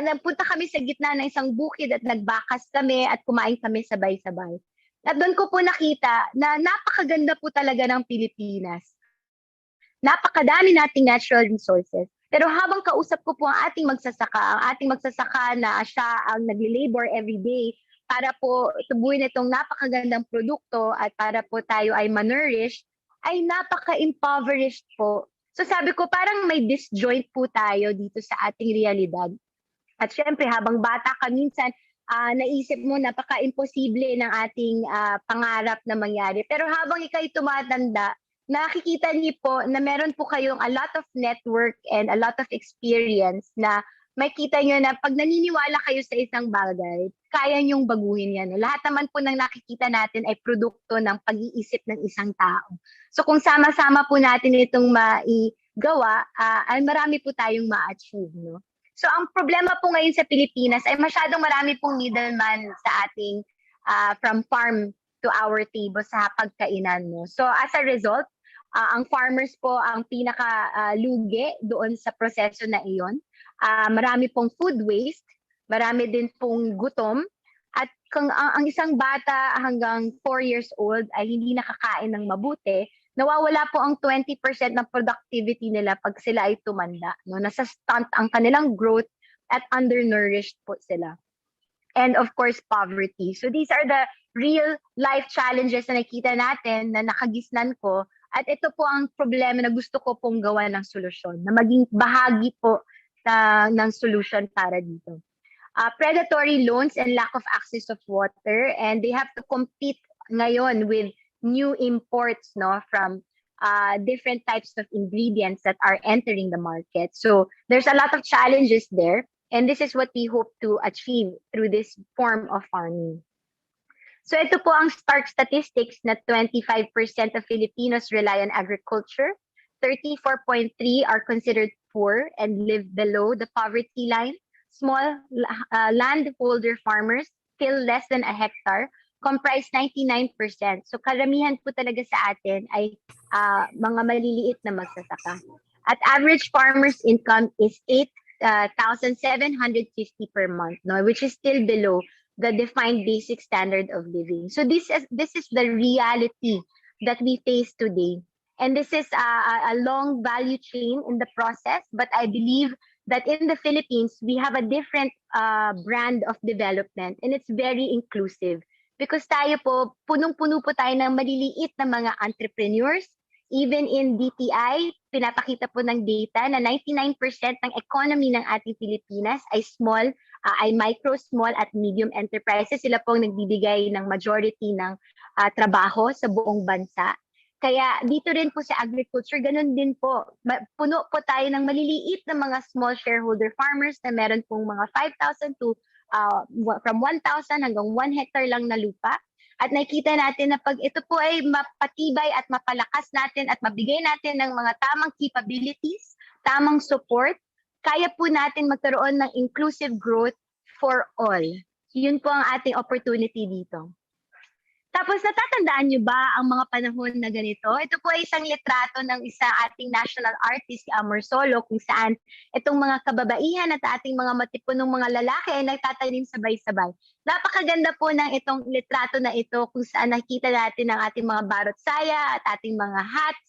napunta kami sa gitna ng isang bukid at nagbakas kami at kumain kami sabay-sabay. At doon ko po nakita na napakaganda po talaga ng Pilipinas. Napakadami nating natural resources. Pero habang kausap ko po ang ating magsasaka na siya ang nagli-labor every day para po tubuin itong napakagandang produkto at para po tayo ay ma-nourish, ay napaka-impoverished po. So sabi ko, parang may disjoint po tayo dito sa ating realidad. At syempre, habang bata ka minsan, naisip mo napaka-imposible ng ating pangarap na mangyari. Pero habang ikaw'y tumatanda, nakikita niyo po na meron po kayong a lot of network and a lot of experience na makita nyo na pag naniniwala kayo sa isang bagay, kaya nyong baguhin yan. Lahat naman po ng nakikita natin ay produkto ng pag-iisip ng isang tao. So kung sama-sama po natin itong maigawa, ay marami po tayong ma-achieve, no? So ang problema po ngayon sa Pilipinas ay masyadong marami pong middleman sa ating from farm to our table sa pagkainan, no? So as a result, ang farmers po ang pinaka-lugi doon sa proseso na iyon. Marami pong food waste, marami din pong gutom, at kung ang isang bata hanggang 4 years old ay hindi nakakain ng mabuti, nawawala po ang 20% ng productivity nila pag sila ay tumanda. No? Nasa stunt ang kanilang growth at undernourished po sila. And of course, poverty. So these are the real life challenges na nakita natin na nakagisnan ko. At ito po ang problema na gusto ko pong gawa ng solusyon, na maging bahagi po ng solution para dito. Predatory loans and lack of access of water, and they have to compete ngayon with new imports, no, from different types of ingredients that are entering the market. So there's a lot of challenges there, and this is what we hope to achieve through this form of farming. So ito po ang stark statistics na 25% of Filipinos rely on agriculture, 34.3 are considered poor and live below the poverty line. Small landholder farmers, still less than a hectare, comprise 99%. So karamihan po talaga sa atin ay mga maliliit na magsasaka. At average farmer's income is 8,750 per month, no, which is still below the defined basic standard of living. So this is the reality that we face today. And this is a long value chain in the process, but I believe that in the Philippines, we have a different brand of development, and it's very inclusive. Because tayo po, punong-puno po tayo ng maliliit na mga entrepreneurs. Even in DTI, pinapakita po ng data na 99% ng economy ng ating Pilipinas ay small, ay micro, small at medium enterprises. Sila po ang nagbibigay ng majority ng trabaho sa buong bansa. Kaya dito rin po sa agriculture, ganun din po. Puno po tayo ng maliliit na mga small shareholder farmers na meron pong mga 5,000 to from 1,000 hanggang 1 hectare lang na lupa. At nakikita natin na pag ito po ay mapatibay at mapalakas natin at mabigay natin ng mga tamang capabilities, tamang support, kaya po natin magkaroon ng inclusive growth for all. Yun po ang ating opportunity dito. Tapos natatandaan nyo ba ang mga panahon na ganito? Ito po ay isang litrato ng isang ating national artist, si Amor Solo, kung saan itong mga kababaihan at ating mga matipunong mga lalaki ay nagtatanim sabay-sabay. Napakaganda po ng itong litrato na ito kung saan nakita natin ang ating mga barot saya at ating mga hats.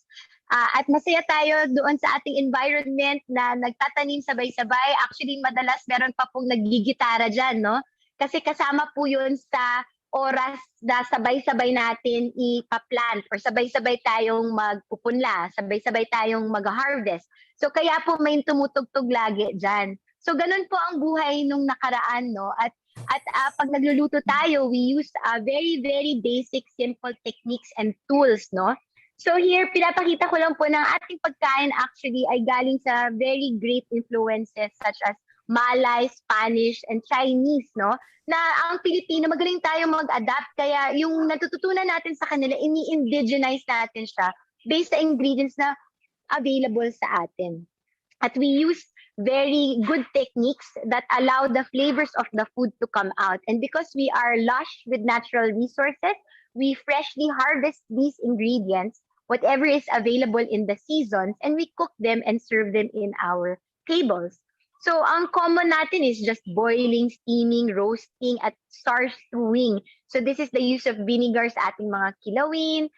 At masaya tayo doon sa ating environment na nagtatanim sabay-sabay. Actually, madalas meron pa pong nagigitara dyan, no? Kasi kasama po yun sa oras na sabay-sabay natin ipa-plant or sabay-sabay tayong magpupunla, sabay-sabay tayong mag-harvest. So kaya po may tumutugtog lagi dyan. So ganun po ang buhay nung nakaraan, no? At pag nagluluto tayo, we use very, very basic, simple techniques and tools, no? So here, pinapakita ko lang po ng ating pagkain actually ay galing sa very great influences such as Malay, Spanish, and Chinese, no? Na ang Pilipino, magaling tayo mag-adapt. Kaya yung natututunan natin sa kanila, ini-indigenize natin siya based sa ingredients na available sa atin. At we use very good techniques that allow the flavors of the food to come out. And because we are lush with natural resources, we freshly harvest these ingredients, whatever is available in the seasons, and we cook them and serve them in our tables. So, ang common natin is just boiling, steaming, roasting, at stewing. So, this is the use of vinegar sa ating mga kilawin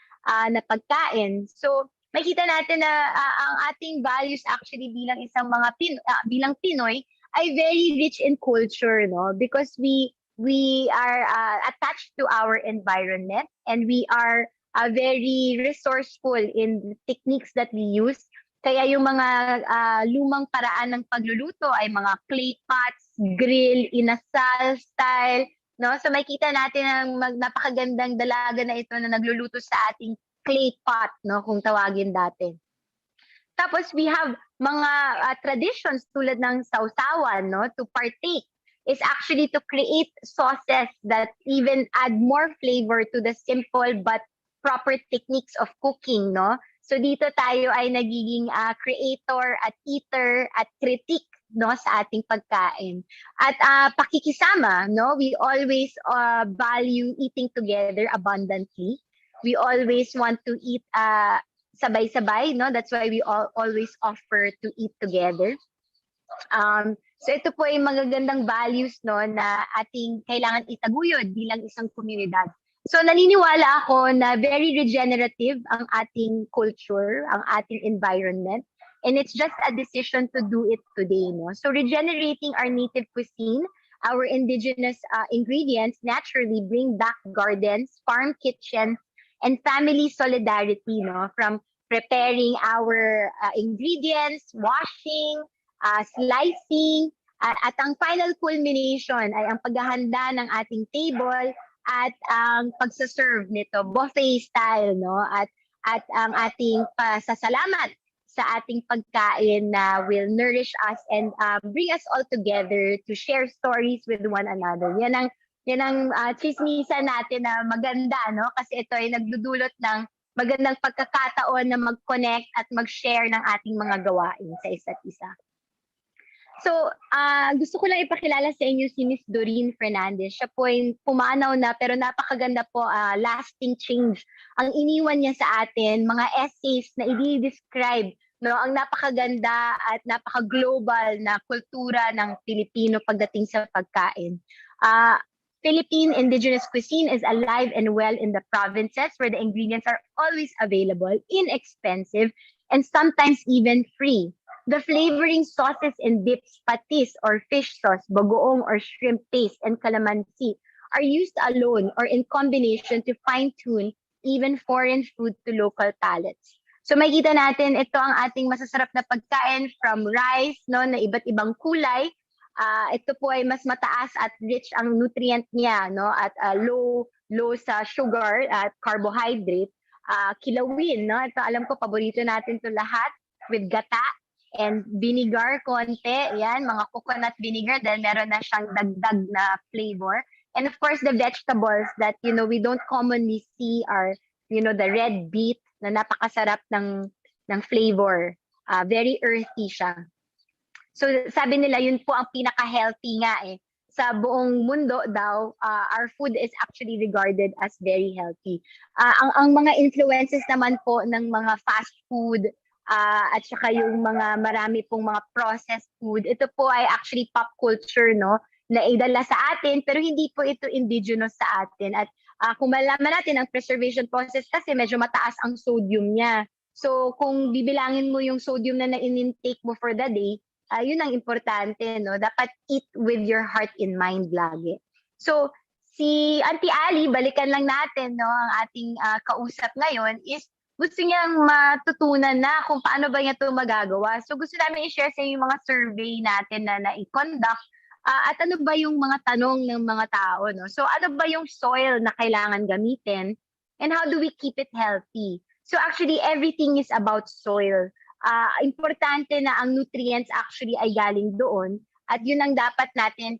na pagkain. So, makita natin na ang ating values actually bilang isang mga bilang Pinoy ay very rich in culture, no? Because we are attached to our environment and we are very resourceful in the techniques that we use. Kaya yung mga lumang paraan ng pagluluto ay mga clay pots, grill, inasal style, no? So makita natin ang napakagandang dalaga na ito na nagluluto sa ating clay pot, no, kung tawagin dati. Tapos we have mga traditions tulad ng sausawan, no, to partake is actually to create sauces that even add more flavor to the simple but proper techniques of cooking, no? So dito tayo ay nagiging creator at eater at critic, no, sa ating pagkain. At pakikisama, no, we always value eating together abundantly. We always want to eat sabay-sabay, no? That's why we always offer to eat together. So ito po ay magagandang values, no, na ating kailangan itaguyod bilang isang komunidad. So naniniwala ako na very regenerative ang ating culture, ang ating environment, and it's just a decision to do it today, no? So regenerating our native cuisine, our indigenous ingredients naturally bring back gardens, farm kitchens, and family solidarity, no? From preparing our ingredients, washing, slicing, at ang final culmination ay ang paghahanda ng ating table at ang pagsaserve nito, buffet style, no? At ang ating pasasalamat sa ating pagkain na will nourish us and bring us all together to share stories with one another. Yan ang chismisan natin na maganda, no? Kasi ito ay nagdudulot ng magandang pagkakataon na mag-connect at mag-share ng ating mga gawain sa isa't isa. So, gusto ko lang ipakilala sa inyo si Miss Doreen Fernandez. Siya po ay pumanaw na pero napakaganda po, lasting change. Ang iniwan niya sa atin, mga essays na i-describe no, ang napakaganda at napaka-global na kultura ng Pilipino pagdating sa pagkain. Philippine indigenous cuisine is alive and well in the provinces where the ingredients are always available, inexpensive, and sometimes even free. The flavoring sauces and dips, patis or fish sauce, bagoong or shrimp paste, and calamansi are used alone or in combination to fine-tune even foreign food to local palates. So makikita natin ito ang ating masasarap na pagkain from rice no na iba't ibang kulay. Ito po ay mas mataas at rich ang nutrient niya no at low sa sugar at carbohydrate. Kilawin no ito alam ko paborito natin to lahat with gata and vinegar konti, yan, mga coconut vinegar, then meron na siyang dagdag na flavor. And of course, the vegetables that, we don't commonly see are, the red beet na napakasarap ng flavor. Very earthy siya. So sabi nila, yun po ang pinaka-healthy nga eh. Sa buong mundo daw, our food is actually regarded as very healthy. Ang mga influences naman po ng mga fast food, at saka yung mga marami pong mga processed food, ito po ay actually pop culture, no? Na idala sa atin, pero hindi po ito indigenous sa atin. At kung malaman natin ang preservation process kasi medyo mataas ang sodium niya. So kung bibilangin mo yung sodium na in-intake mo for the day, yun ang importante, no? Dapat eat with your heart in mind lagi. So si Auntie Ali, balikan lang natin, no? Ang ating kausap ngayon is gusto niyang matutunan na kung paano ba niya ito magagawa. So gusto namin i-share sa inyo yung mga survey natin na i-conduct at ano ba yung mga tanong ng mga tao. No? So ano ba yung soil na kailangan gamitin and how do we keep it healthy? So actually everything is about soil. Importante na ang nutrients actually ay galing doon at yun ang dapat natin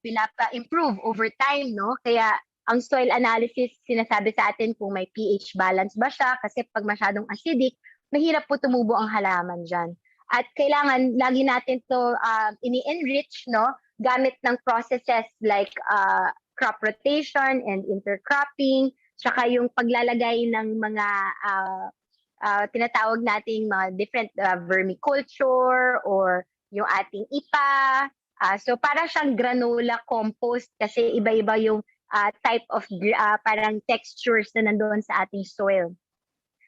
pinapa-improve over time. No? Kaya ang soil analysis, sinasabi sa atin kung may pH balance ba siya kasi pag masyadong acidic, mahirap po tumubo ang halaman dyan. At kailangan lagi natin to ini-enrich no, gamit ng processes like crop rotation and intercropping, tsaka yung paglalagay ng mga tinatawag nating mga different vermiculture or yung ating ipa. So para siyang granola compost kasi iba-iba yung type of parang textures na nandoon sa ating soil.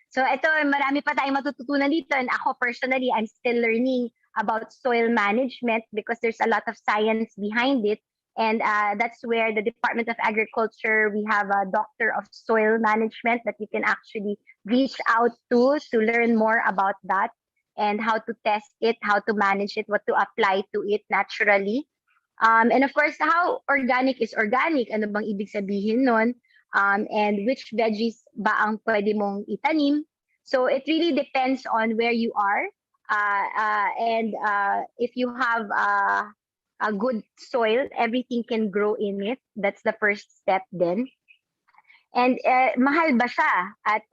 So ito, marami pa tayong matututunan dito and ako personally, I'm still learning about soil management because there's a lot of science behind it. And that's where the Department of Agriculture, we have a doctor of soil management that you can actually reach out to learn more about that and how to test it, how to manage it, what to apply to it naturally. And of course, how organic is organic? Ano bang ibig sabihin nun? And which veggies ba ang pwede mong itanim? So it really depends on where you are. And if you have a good soil, everything can grow in it. That's the first step then. And mahal ba siya? At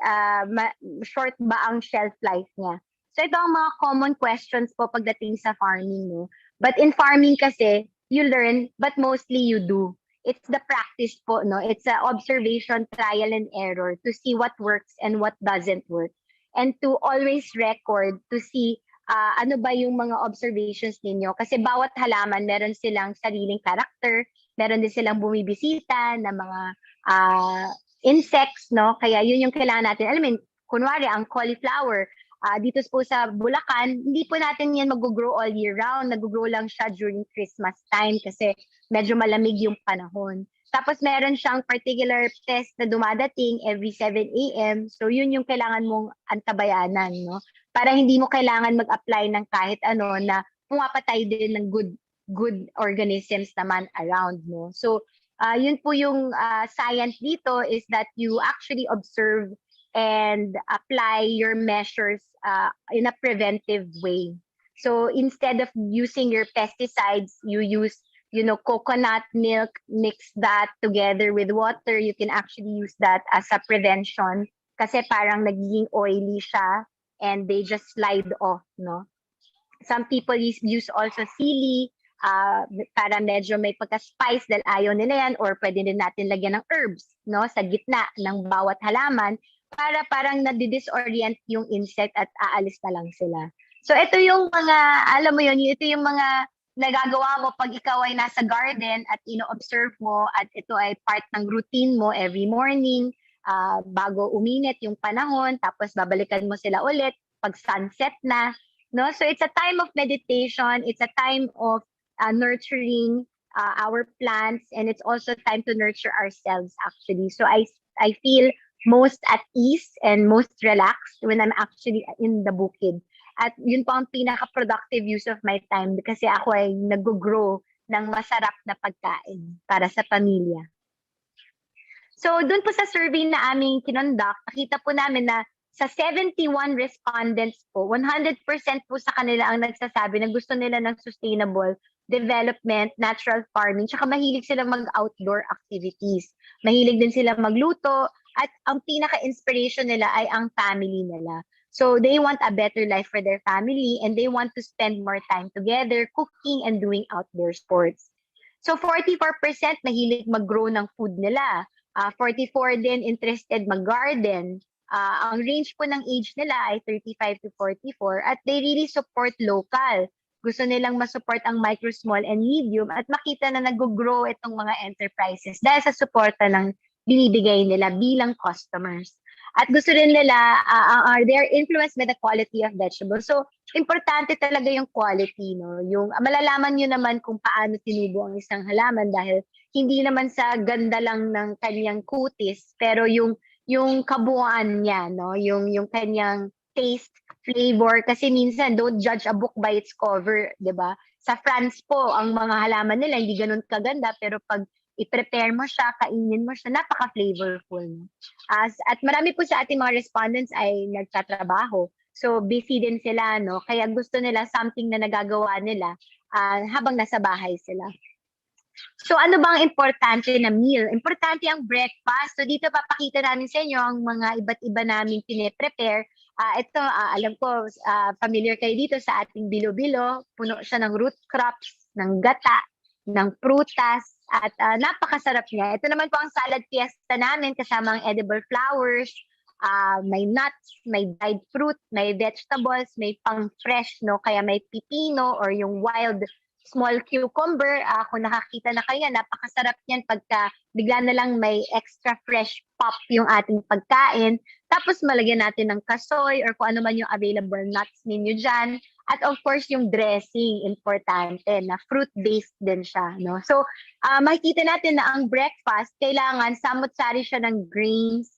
short ba ang shelf life niya? So ito ang mga common questions po pagdating sa farming. No? But in farming kasi, you learn, but mostly you do. It's the practice po, no? It's a observation, trial and error to see what works and what doesn't work. And to always record to see ano ba yung mga observations ninyo. Kasi bawat halaman, meron silang sariling karakter, meron din silang bumibisita na mga insects, no? Kaya yun yung kailangan natin. Alam mo, kunwari, ang cauliflower, dito po sa Bulacan, hindi po natin yan mag-grow all year round. Nag-grow lang siya during Christmas time kasi medyo malamig yung panahon. Tapos meron siyang particular pest na dumadating every 7 a.m. So yun yung kailangan mong antabayanan, no? Para hindi mo kailangan mag-apply ng kahit ano na pumapatay din ng good organisms naman around, no? So yun po yung science dito is that you actually observe and apply your measures in a preventive way. So instead of using your pesticides, you use, coconut milk, mix that together with water. You can actually use that as a prevention kasi parang nagiging oily siya and they just slide off, no? Some people use also sili para medyo may pagka-spice dahil ayaw nila yan, or pwede din natin lagyan ng herbs, no, sa gitna ng bawat halaman para parang nadi-disorient yung insect at aalis na lang sila. So ito yung mga, alam mo yun, ito yung mga nagagawa mo pag ikaw ay nasa garden at ino-observe mo at ito ay part ng routine mo every morning, bago uminit yung panahon, tapos babalikan mo sila ulit pag sunset na, no? So it's a time of meditation, it's a time of nurturing our plants, and it's also time to nurture ourselves actually. So I feel most at ease and most relaxed when I'm actually in the bukid. At yun po ang pinaka-productive use of my time kasi ako ay nag-grow ng masarap na pagkain para sa pamilya. So doon po sa survey na aming kinonduct, nakita po namin na sa 71 respondents po, 100% po sa kanila ang nagsasabi na gusto nila ng sustainable development, natural farming, tsaka mahilig silang mag-outdoor activities. Mahilig din sila magluto, at ang pinaka-inspiration nila ay ang family nila. So they want a better life for their family, and they want to spend more time together cooking and doing outdoor sports. So 44% mahilig mag-grow ng food nila. 44 din interested mag-garden. Ang range po ng age nila ay 35 to 44, at they really support local. Gusto nilang masupport ang micro, small, and medium at makita na nag-grow itong mga enterprises dahil sa suporta ng binibigay nila bilang customers. At gusto rin nila, they're influenced by the quality of vegetables. So, importante talaga yung quality, no? Yung malalaman nyo naman kung paano tinubo ang isang halaman dahil hindi naman sa ganda lang ng kanyang kutis, pero yung kabuuan niya, no? Yung kanyang taste, flavor, kasi minsan don't judge a book by its cover, 'di ba? Sa France po, ang mga halaman nila hindi ganoon kaganda, pero pag i-prepare mo siya, kainin mo siya, napaka-flavorful. At marami po sa ating mga respondents ay nagtatrabaho. So busy din sila, no? Kaya gusto nila something na nagagawa nila habang nasa bahay sila. So ano bang importante na meal? Importante ang breakfast. So dito papakita namin sa inyo ang mga iba't iba naming pine-prepare. Ito, alam ko, familiar kayo dito sa ating bilo-bilo. Puno siya ng root crops, ng gata, ng prutas, at napakasarap niya. Ito naman po ang salad fiesta namin kasama ang edible flowers, may nuts, may dried fruit, may vegetables, may pang-fresh, no? Kaya may pipino or yung wild small cucumber. Kung nakakita na kayo, napakasarap niyan pagka bigla na lang may extra fresh pop yung ating pagkain. Tapos malagyan natin ng kasoy or kung ano man yung available nuts ninyo dyan. At of course, yung dressing, importante, na fruit-based din siya. No? So, makikita natin na ang breakfast, kailangan samot-sari siya ng grains,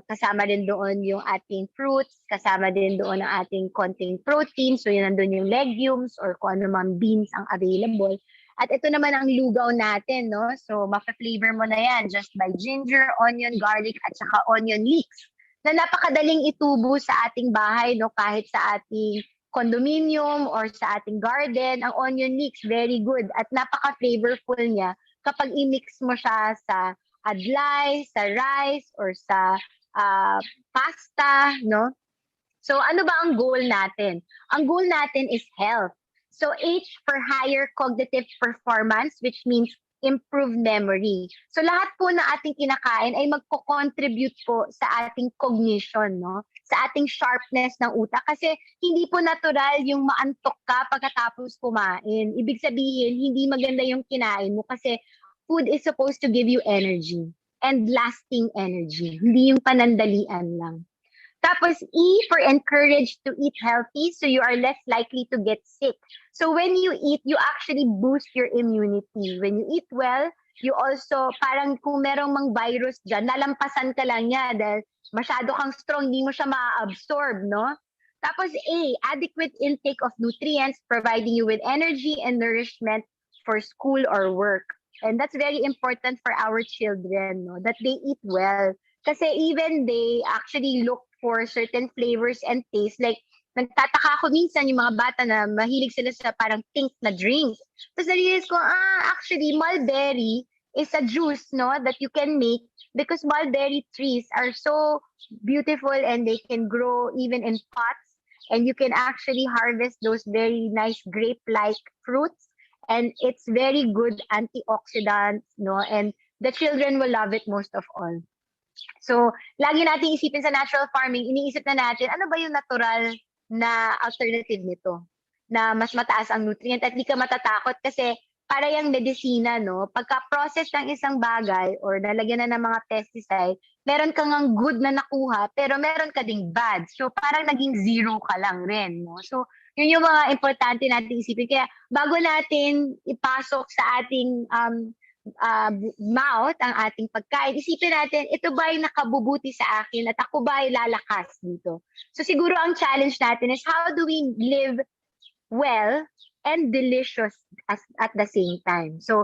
kasama din doon yung ating fruits, kasama din doon ang ating konting protein. So, yun nandun yung legumes or kung ano man beans ang available. At ito naman ang lugaw natin, no? So, mapa-flavor mo na yan just by ginger, onion, garlic, at saka onion leeks na napakadaling itubo sa ating bahay, no? Kahit sa ating condominium or sa ating garden, ang onion leeks, very good. At napaka-flavorful niya kapag i-mix mo siya sa adlay, sa rice, or sa pasta, no? So, ano ba ang goal natin? Ang goal natin is health. So, H for higher cognitive performance, which means improved memory. So, lahat po na ating kinakain ay magko-contribute po sa ating cognition, no? Sa ating sharpness ng utak. Kasi hindi po natural yung maantok ka pagkatapos kumain. Ibig sabihin, hindi maganda yung kinain mo kasi food is supposed to give you energy and lasting energy. Hindi yung panandalian lang. Tapos E for encourage to eat healthy, so you are less likely to get sick. So when you eat, you actually boost your immunity. When you eat well, you also, parang kung merong mang virus dyan, lalampasan ka lang niya dahil masyado kang strong, hindi mo siya ma-absorb, no? Tapos A, adequate intake of nutrients, providing you with energy and nourishment for school or work. And that's very important for our children, no? That they eat well. Kasi even they actually look for certain flavors and taste. Like, nagtataka ako minsan yung mga bata na mahilig sila sa parang pink na drinks. Tapos narinig ko, actually, mulberry is a juice, no, that you can make because mulberry trees are so beautiful and they can grow even in pots. and you can actually harvest those very nice grape-like fruits, and it's very good antioxidant, no, and the children will love it most of all. So, lagi nating isipin sa natural farming, iniisip na natin, ano ba yung natural na alternative nito? Na mas mataas ang nutrient at di ka matatakot kasi para yung medisina, no? Pagka-process ng isang bagay or nalagyan na ng mga pesticide, meron kang ang good na nakuha, pero meron ka ding bad. So, parang naging zero ka lang rin, no? So, yun yung mga importante natin isipin. Kaya, bago natin ipasok sa ating mouth ang ating pagkain, isipin natin, ito ba ay nakabubuti sa akin at ako ba ay lalakas dito? So siguro ang challenge natin is how do we live well and delicious at the same time? So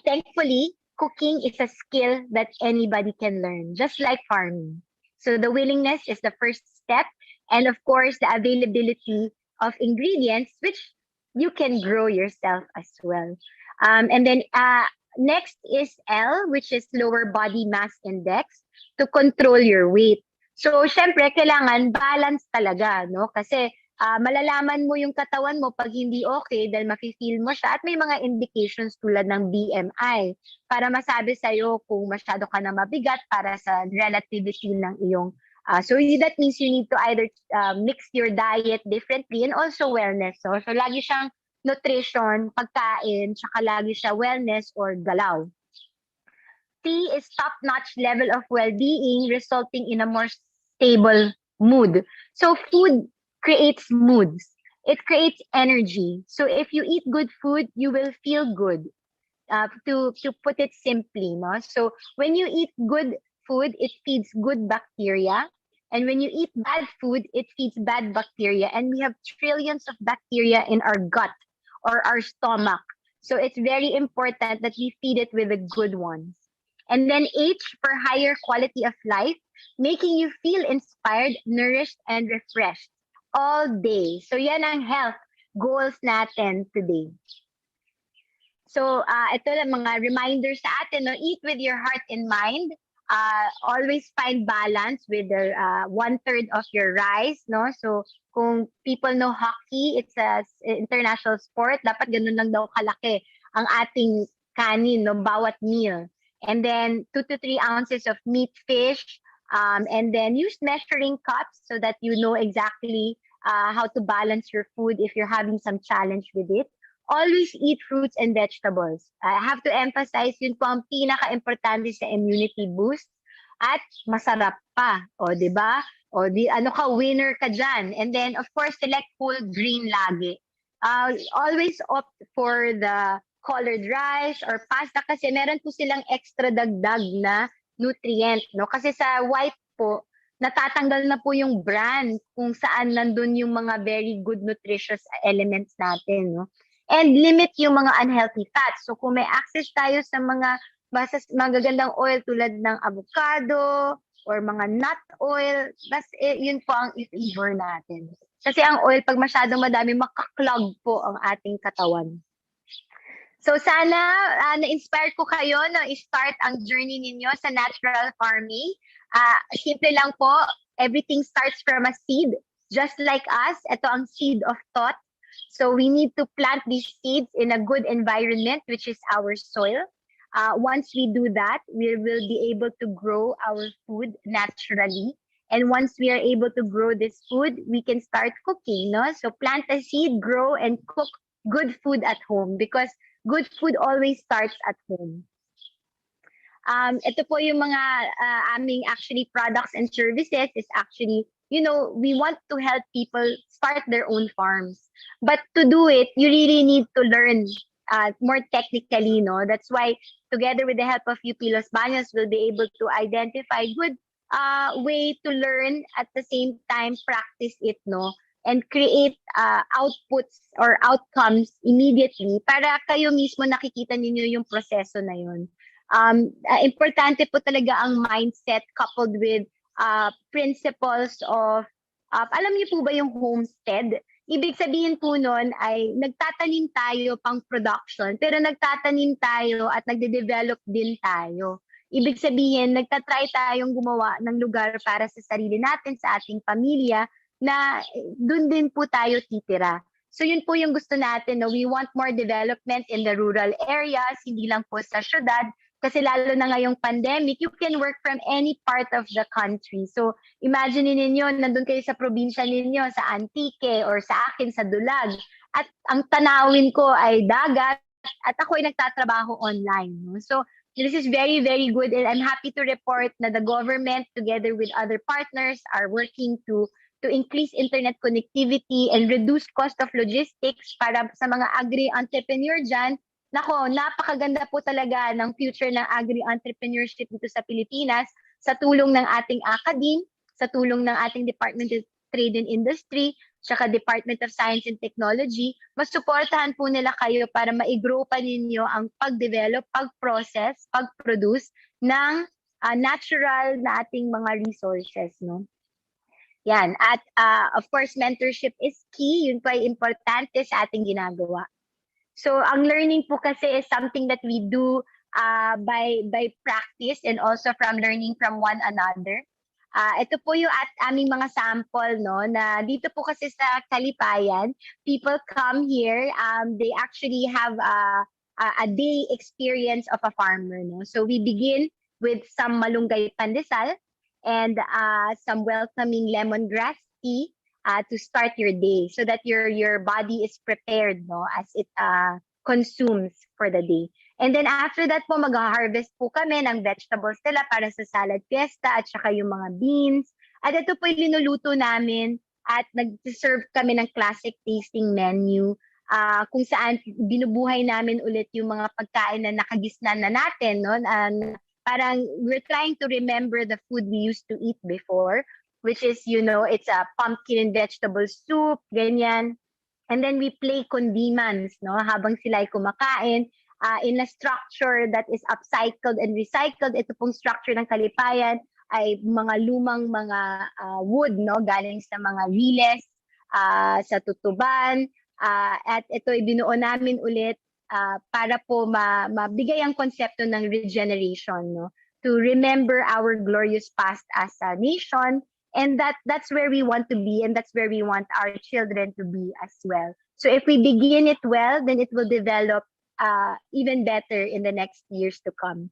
thankfully, cooking is a skill that anybody can learn, just like farming. So the willingness is the first step, and of course, the availability of ingredients, which you can grow yourself as well. And then next is L, which is lower body mass index, to control your weight. So, syempre, kailangan balance talaga, no? Kasi malalaman mo yung katawan mo pag hindi okay dahil mafe-feel mo siya at may mga indications tulad ng BMI para masabi sa'yo kung masyado ka na mabigat para sa relativity ng iyong so that means you need to either mix your diet differently and also wellness. So lagi siyang nutrition, pagkain, tsaka lagi siya wellness or galaw. T is top-notch level of well-being resulting in a more stable mood. So food creates moods. It creates energy. So if you eat good food, you will feel good. To put it simply, no? So when you eat good food, it feeds good bacteria. And when you eat bad food, it feeds bad bacteria. And we have trillions of bacteria in our gut or our stomach. So it's very important that we feed it with the good ones. And then H for higher quality of life, making you feel inspired, nourished, and refreshed all day. So yan ang health goals natin today. So ito lang mga reminders sa atin, no? Eat with your heart in mind. Always find balance with the 1/3 of your rice, no? So kung people know hockey, it's a international sport, dapat ganun lang daw kalaki ang ating kanin, no, bawat meal. And then 2 to 3 ounces of meat, fish, and then use measuring cups so that you know exactly how to balance your food if you're having some challenge with it. Always eat fruits and vegetables. I have to emphasize, yun po ang pinaka-importante sa immunity boost at masarap pa. O, di ba? O, ano ka, winner ka dyan. And then, of course, select whole green lagi. Always opt for the colored rice or pasta kasi meron po silang extra dagdag na nutrient. No? Kasi sa white po, natatanggal na po yung brand kung saan nandun yung mga very good nutritious elements natin. No? And limit yung mga unhealthy fats. So kung may access tayo sa mga magagandang oil tulad ng avocado or mga nut oil, yun po ang i-favor natin. Kasi ang oil, pag masyadong madami, makaklog po ang ating katawan. So sana na-inspire ko kayo na i-start ang journey ninyo sa natural farming. Simple lang po, everything starts from a seed. Just like us, ito ang seed of thought. So we need to plant these seeds in a good environment, which is our soil. Once we do that, we will be able to grow our food naturally. And once we are able to grow this food, we can start cooking, no? So plant a seed, grow, and cook good food at home because good food always starts at home. Ito po yung mga aming actually products and services is actually, we want to help people start their own farms. But to do it, you really need to learn more technically, no? That's why together with the help of UP Los Baños, we'll be able to identify good way to learn at the same time practice it, no? And create outputs or outcomes immediately para kayo mismo nakikita ninyo yung proseso na yun. Importante po talaga ang mindset coupled with principles of, alam niyo po ba yung homestead? Ibig sabihin po nun ay nagtatanim tayo pang production, pero nagtatanim tayo at nagde-develop din tayo. Ibig sabihin, nagtatry tayong gumawa ng lugar para sa sarili natin, sa ating pamilya, na dun din po tayo titira. So yun po yung gusto natin, no? We want more development in the rural areas, hindi lang po sa syudad. Kasi lalo na ngayong pandemic, you can work from any part of the country. So imagine ninyo, nandun kayo sa probinsya ninyo, sa Antique or sa akin, sa Dulag. At ang tanawin ko ay dagat at ako ay nagtatrabaho online. No? So this is very, very good. And I'm happy to report na the government together with other partners are working to increase internet connectivity and reduce cost of logistics para sa mga agri-entrepreneur dyan. Nako, napakaganda po talaga ng future ng agri-entrepreneurship dito sa Pilipinas sa tulong ng ating academe, sa tulong ng ating Department of Trade and Industry, tsaka Department of Science and Technology. Masuportahan po nila kayo para ma-grow pa ninyo ang pag-develop, pag-process, pag-produce ng natural na ating mga resources, no? Yan. At of course, mentorship is key. Yun po ay importante sa ating ginagawa. So, ang learning po kasi is something that we do by practice and also from learning from one another. Ito po yung aming mga sample, no, na dito po kasi sa Kalipayan, people come here, they actually have a day experience of a farmer, no. So, we begin with some malunggay pandesal, and some welcoming lemongrass tea to start your day so that your body is prepared, no, as it consumes for the day. And then after that po, mag-harvest po kami ng vegetables nila para sa salad fiesta at saka yung mga beans. At ito po yung linuluto namin at nag-serve kami ng classic tasting menu kung saan binubuhay namin ulit yung mga pagkain na nakagisnan na natin, no? Parang we're trying to remember the food we used to eat before, which is, you know, it's a pumpkin and vegetable soup, ganyan. And then we play condiments, no, habang sila ay kumakain in a structure that is upcycled and recycled. Ito pong structure ng Kalipayan ay mga lumang mga wood, no, galing sa mga riles, sa tutuban. At ito ay binuo namin ulit para po mabigay ang konsepto ng regeneration, no? To remember our glorious past as a nation, and that's where we want to be, and that's where we want our children to be as well. So if we begin it well, then it will develop even better in the next years to come.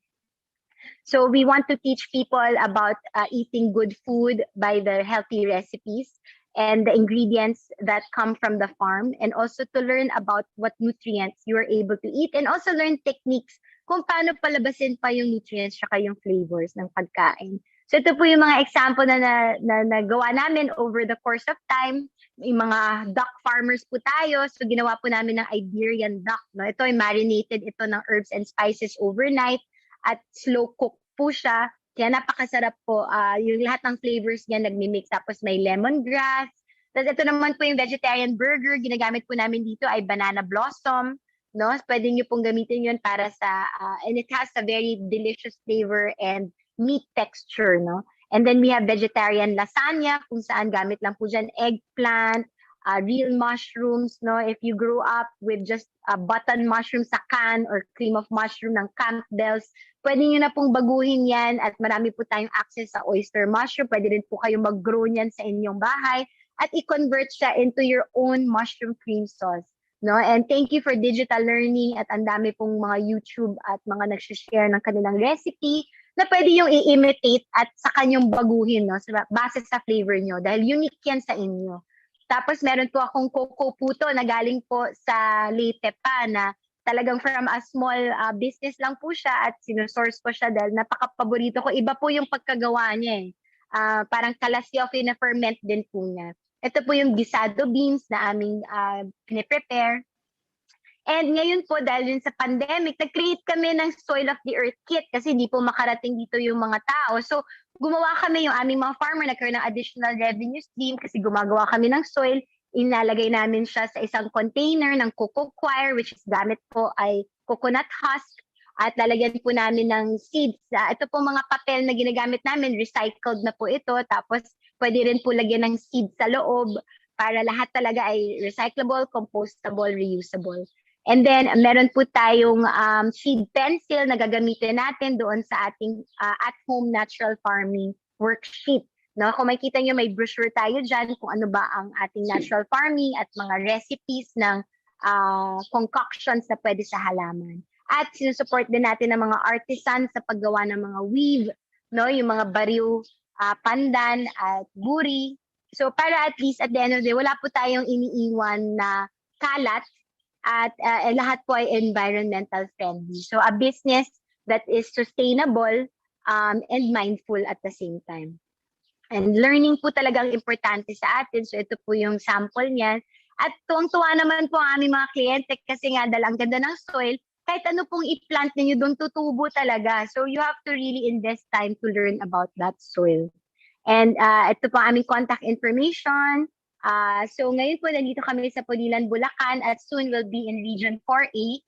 So we want to teach people about eating good food by the healthy recipes and the ingredients that come from the farm, and also to learn about what nutrients you are able to eat, and also learn techniques kung paano palabasin pa yung nutrients saka yung flavors ng pagkain. So ito po yung mga example na nagawa namin over the course of time. May mga duck farmers po tayo, so ginawa po namin ng Iberian duck. No? Ito ay marinated ito ng herbs and spices overnight at slow cook po siya. Kaya napakasarap po. Yung lahat ng flavors niya nagmi-mix. Tapos may lemongrass. Tapos ito naman po yung vegetarian burger. Ginagamit po namin dito ay banana blossom. No? Pwede nyo pong gamitin yun para sa, and it has a very delicious flavor and meat texture. No? And then we have vegetarian lasagna, kung saan gamit lang po dyan eggplant, real mushrooms. No? If you grew up with just button mushroom sa can or cream of mushroom ng Campbell's, pwede nyo na pong baguhin yan at marami po tayong access sa oyster mushroom. Pwede rin po kayong mag-grow niyan sa inyong bahay at i-convert siya into your own mushroom cream sauce. No? And thank you for digital learning at ang dami pong mga YouTube at mga nag-share ng kanilang recipe na pwede yung i-imitate at sa kanyang baguhin, no? Base sa flavor nyo dahil unique yan sa inyo. Tapos meron po akong coco puto na galing po sa Leyte pa na talagang from a small business lang po siya at sinusource ko siya dahil napaka-paborito ko. Iba po yung pagkagawa niya eh. Parang kalasyo, na-ferment din po niya. Ito po yung gisado beans na aming piniprepare. And ngayon po, dahil yun sa pandemic, nag-create kami ng Soil of the Earth Kit kasi hindi po makarating dito yung mga tao. So, gumawa kami yung aming mga farmer, nagkaroon ng additional revenue stream kasi gumagawa kami ng soil. Inalagay namin siya sa isang container ng coco coir, which is gamit po ay coconut husk. At lalagyan po namin ng seeds. Ito po mga papel na ginagamit namin, recycled na po ito. Tapos, pwede rin po lagyan ng seeds sa loob para lahat talaga ay recyclable, compostable, reusable. And then, meron po tayong seed pencil na gagamitin natin doon sa ating at-home natural farming worksheet. No, kung makita nyo, may brochure tayo dyan kung ano ba ang ating natural farming at mga recipes ng concoctions na pwede sa halaman. At sinusupport din natin ng mga artisans sa paggawa ng mga weave, no, yung mga bariw, pandan at buri. So para at least at the end of the day, wala po tayong iniiwan na kalat at lahat po ay environmental friendly. So a business that is sustainable and mindful at the same time. And learning po talagang importante sa atin. So ito po yung sample niyan. At tuwang-tuwa naman po ang aming mga kliyente kasi nga dahil ang ganda ng soil, kahit ano pong i-plant ninyo doon, tutubo talaga. So you have to really invest time to learn about that soil. And ito po ang aming contact information. So ngayon po nandito kami sa Pulilan, Bulacan at soon we'll be in Region 4A.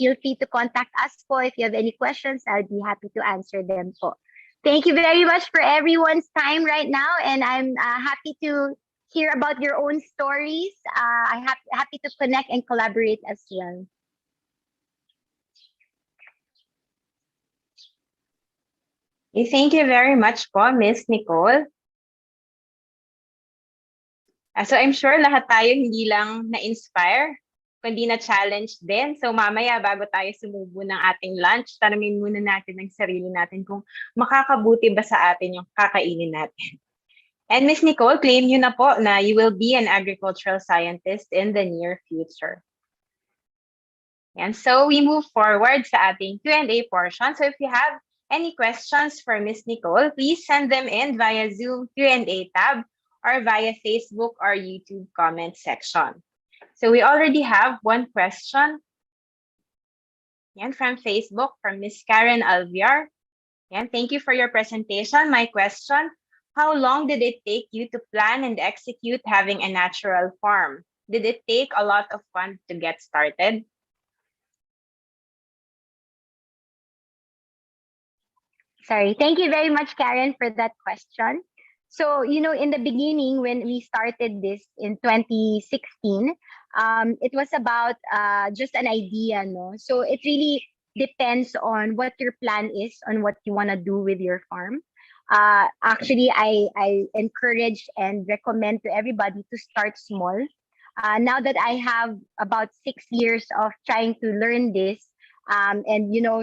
Feel free to contact us po if you have any questions. I'll be happy to answer them po. Thank you very much for everyone's time right now, and I'm happy to hear about your own stories. I'm happy to connect and collaborate as well.
Thank you very much po, Miss Nicole. So I'm sure lahat tayo hindi lang na-inspire, kundi na-challenge din. So mamaya bago tayo sumubo ng ating lunch, tanungin muna natin ng sarili natin kung makakabuti ba sa atin yung kakainin natin. And Miss Nicole, claim nyo na po na you will be an agricultural scientist in the near future. And so we move forward sa ating Q&A portion. So if you have any questions for Miss Nicole, please send them in via Zoom Q&A tab or via Facebook or YouTube comment section. So we already have one question from Facebook from Miss Karen Alviar. Thank you for your presentation. My question, how long did it take you to plan and execute having a natural farm? Did it take a lot of fun to get started?
Sorry. Thank you very much, Karen, for that question. So, in the beginning, when we started this in 2016, it was about just an idea, no? So it really depends on what your plan is, on what you want to do with your farm. Actually, I encourage and recommend to everybody to start small. Now that I have about 6 years of trying to learn this, and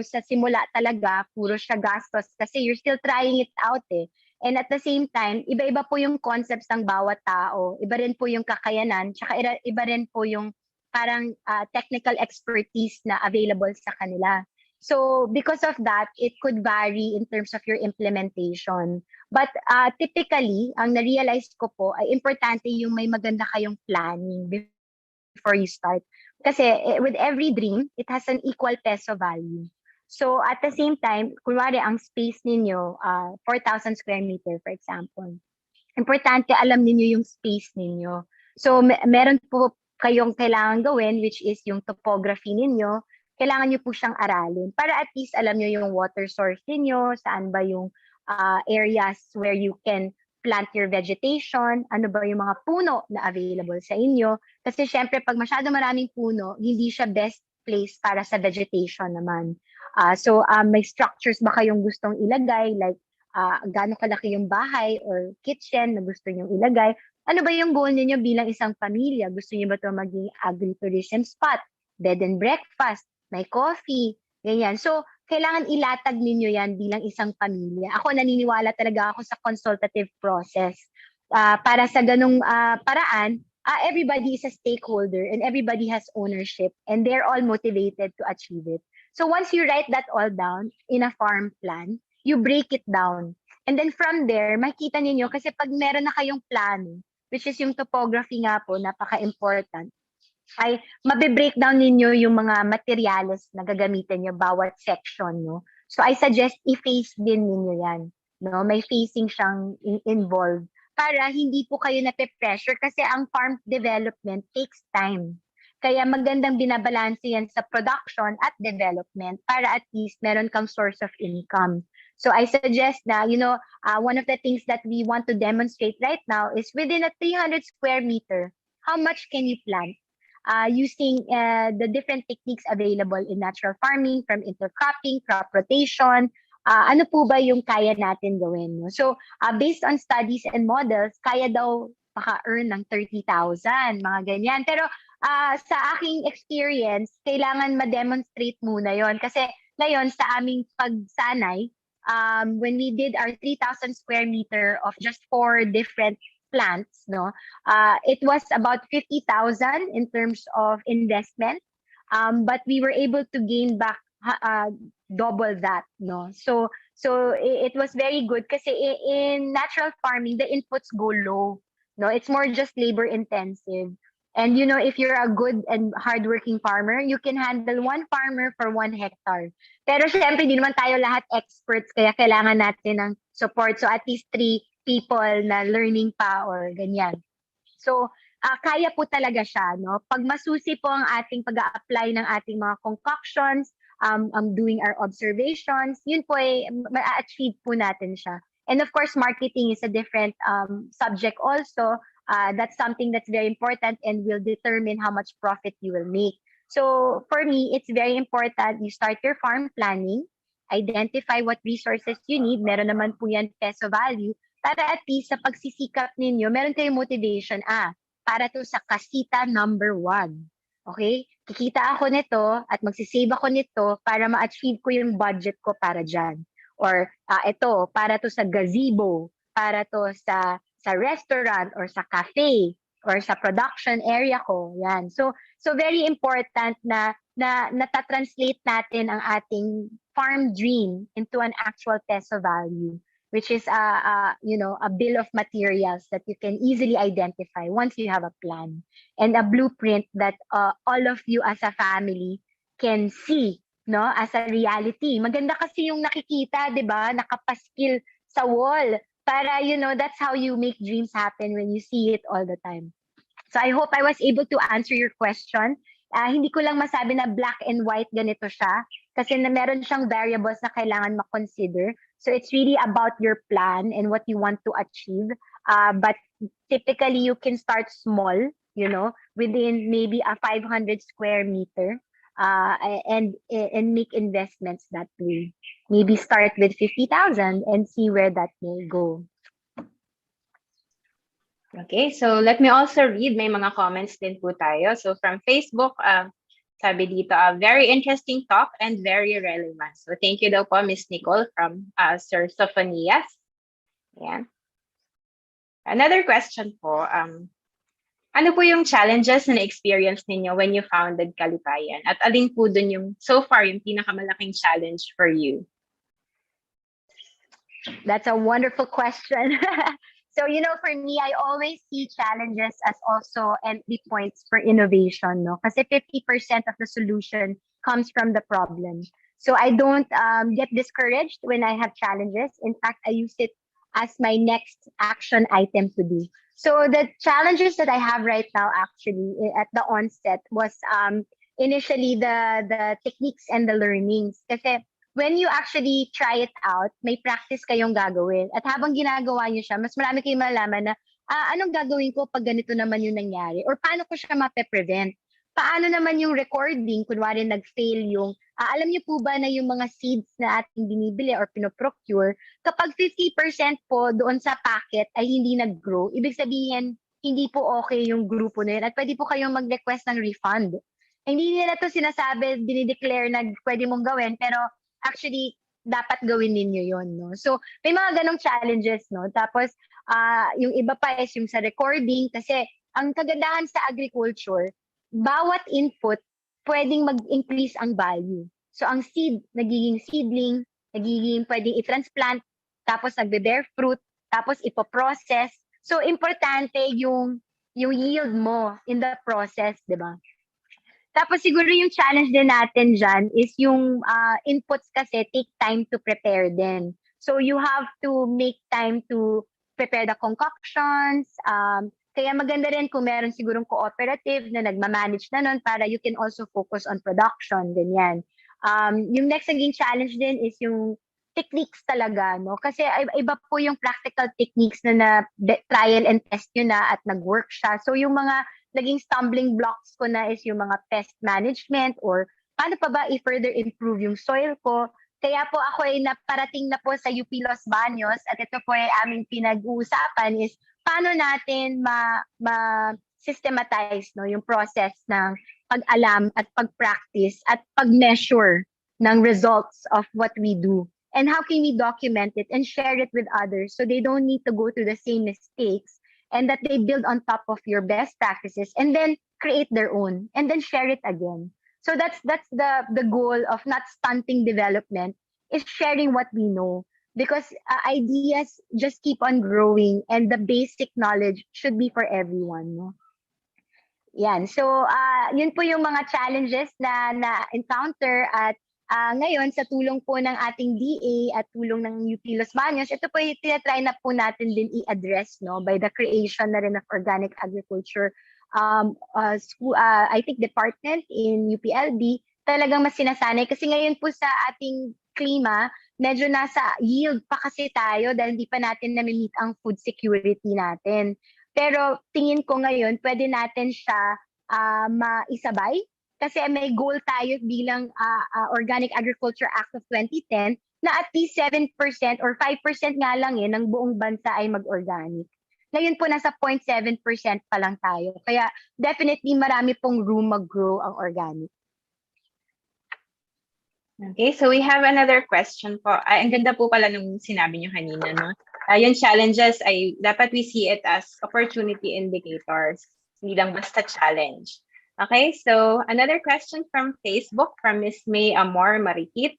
sa simula talaga, puro siya gastos kasi you're still trying it out eh. And at the same time, iba-iba po yung concepts ng bawat tao. Iba rin po yung kakayanan, tsaka iba rin po yung parang technical expertise na available sa kanila. So because of that, it could vary in terms of your implementation. But typically, ang na-realize ko po ay importante yung may maganda kayong planning before you start. Kasi with every dream, it has an equal peso value. So at the same time, kunwari ang space ninyo, 4,000 square meter, for example. Importante alam niyo yung space ninyo. So meron po kayong kailangan gawin, which is yung topography ninyo. Kailangan niyo po siyang aralin para at least alam niyo yung water source niyo, saan ba yung areas where you can plant your vegetation, ano ba yung mga puno na available sa inyo. Kasi syempre, pag masyado maraming puno, hindi siya best place para sa vegetation naman. So may structures ba kayong gustong ilagay, like gaano kalaki yung bahay or kitchen na gusto nyong ilagay? Ano ba yung goal niyo bilang isang pamilya? Gusto niyo ba ito maging agritourism spot, bed and breakfast, may coffee, ganyan. So kailangan ilatag ninyo yan bilang isang pamilya. Ako naniniwala talaga ako sa consultative process. Para sa ganung paraan, everybody is a stakeholder and everybody has ownership and they're all motivated to achieve it. So once you write that all down in a farm plan, you break it down. And then from there, makita ninyo, kasi pag meron na kayong plano, which is yung topography nga po, napaka-important, ay mabe-breakdown ninyo yung mga materials na gagamitin nyo bawat section, no? So I suggest i-face din ninyo yan, no? May facing siyang involved para hindi po kayo nape-pressure kasi ang farm development takes time. Kaya magandang binabalanse yan sa production at development para at least meron kang source of income. So I suggest na, one of the things that we want to demonstrate right now is within a 300 square meter, how much can you plant? Using the different techniques available in natural farming, from intercropping, crop rotation, ano po ba yung kaya natin gawin. No? So, based on studies and models, kaya daw maka-earn ng 30,000, mga ganyan. Pero sa aking experience, kailangan ma-demonstrate muna yon. Kasi ngayon, sa aming pagsanay, when we did our 3,000 square meter of just 4 different plants, no, it was about 50,000 in terms of investment, but we were able to gain back double that, no. So it was very good kasi in natural farming the inputs go low, no. It's more just labor intensive. And you know, if you're a good and hardworking farmer, you can handle one farmer for 1 hectare. Pero syempre, di naman tayo lahat experts, kaya kailangan natin ng support. So at least 3 people na learning pa or ganyan. So, kaya po talaga siya, no? Pag masusi po ang ating pag-a-apply ng ating mga concoctions, doing our observations, yun po ay ma-achieve po natin siya. And of course, marketing is a different subject also. That's something that's very important and will determine how much profit you will make. So for me, it's very important you start your farm planning, identify what resources you need. Meron naman po yan peso value para at least sa pagsisikap ninyo, meron kayong motivation. Para to sa kasita number 1. Okay? Kikita ako nito at magsisave ako nito para ma-achieve ko yung budget ko para dyan. Or ito, para to sa gazebo, para to sa restaurant or sa cafe or sa production area ko. Yan. So very important na natatranslate natin ang ating farm dream into an actual peso value, which is you know, a bill of materials that you can easily identify once you have a plan and a blueprint that all of you as a family can see, no, as a reality. Maganda kasi yung nakikita, 'di ba? Nakapaskil sa wall para, you know, that's how you make dreams happen when you see it all the time. So I hope I was able to answer your question. Hindi ko lang masabi na black and white ganito siya kasi na meron siyang variables na kailangan ma-consider. So it's really about your plan and what you want to achieve. But typically you can start small, you know, within maybe a 500 square meter, and make investments that way. Maybe start with 50,000 and see where that may go.
Okay, so let me also read, may mga comments din po tayo. So from Facebook, sabi dito, very interesting talk and very relevant. So thank you daw po, Miss Nicole from Sir Sophonias. Yeah. Another question po, ano po yung challenges na na-experience ninyo when you founded Kalipayan? At alin po dun yung, so far, yung pinakamalaking challenge for you?
That's a wonderful question. So, you know, for me, I always see challenges as also entry points for innovation, no? Kasi 50% of the solution comes from the problem. So I don't get discouraged when I have challenges. In fact, I use it as my next action item to do. So the challenges that I have right now, actually, at the onset was initially the techniques and the learnings. Kasi when you actually try it out, may practice kayong gagawin. At habang ginagawa niyo siya, mas marami kayong malaman na anong gagawin ko pag ganito naman yung nangyari? Or paano ko siya mape-prevent? Paano naman yung recording? Kunwari nag-fail yung, alam niyo po ba na yung mga seeds na ating binibili or pinoprocure, kapag 50% po doon sa packet ay hindi nag-grow, ibig sabihin, hindi po okay yung grupo na yun at pwede po kayong mag-request ng refund. Hindi nila to sinasabi, dinideclare na pwede mong gawin, pero actually, dapat gawin ninyo yon, no? So, may mga ganong challenges, no? Tapos, yung iba pa is yung sa recording kasi ang kagandahan sa agriculture, bawat input, pwedeng mag-increase ang value. So, ang seed, nagiging seedling, nagiging pwedeng i-transplant, tapos nagbe-bear fruit, tapos ipoprocess. So, importante yung yield mo in the process, di ba? Tapos siguro yung challenge din natin dyan is yung inputs kasi take time to prepare din. So you have to make time to prepare the concoctions. Kaya maganda rin kung meron sigurong cooperative na nagmamanage na nun para you can also focus on production, ganyan. Yung next naging challenge din is yung techniques talaga, no? Kasi iba po yung practical techniques na trial and test nyo na at nag-work siya. So yung mga naging stumbling blocks ko na is yung mga pest management or paano pa ba i-further improve yung soil ko Kaya po ako ay naparating na po sa UP Los Baños at ito po ay aming pinag-uusapan is paano natin ma-systematize no, yung process ng pag-alam at pag-practice at pag-measure ng results of what we do. And how can we document it and share it with others so they don't need to go through the same mistakes and that they build on top of your best practices and then create their own and then share it again. So that's the goal of not stunting development, is sharing what we know, because ideas just keep on growing and the basic knowledge should be for everyone, no? Yan. So yun po yung mga challenges na encounter at ngayon sa tulong po ng ating DA at tulong ng UP Los Baños, ito po yung tinatry na po natin din i-address, no, by the creation na rin of organic agriculture I think department in UPLB. Talagang mas sinasanay kasi ngayon po sa ating klima, medyo nasa yield pa kasi tayo dahil hindi pa natin na-meet ang food security natin. Pero tingin ko ngayon, pwede natin siya maisabay kasi may goal tayo bilang Organic Agriculture Act of 2010 na at least 7% or 5% nga lang ng buong bansa ay mag-organic. Ngayon po nasa 0.7% pa lang tayo. Kaya definitely marami pong room mag-grow ang organic.
Okay, so we have another question po. Ang ganda po pala nung sinabi nyo kanina, no? Yung challenges ay dapat we see it as opportunity indicators, hindi lang basta challenge. Okay, so another question from Facebook from Miss May Amor Marikit.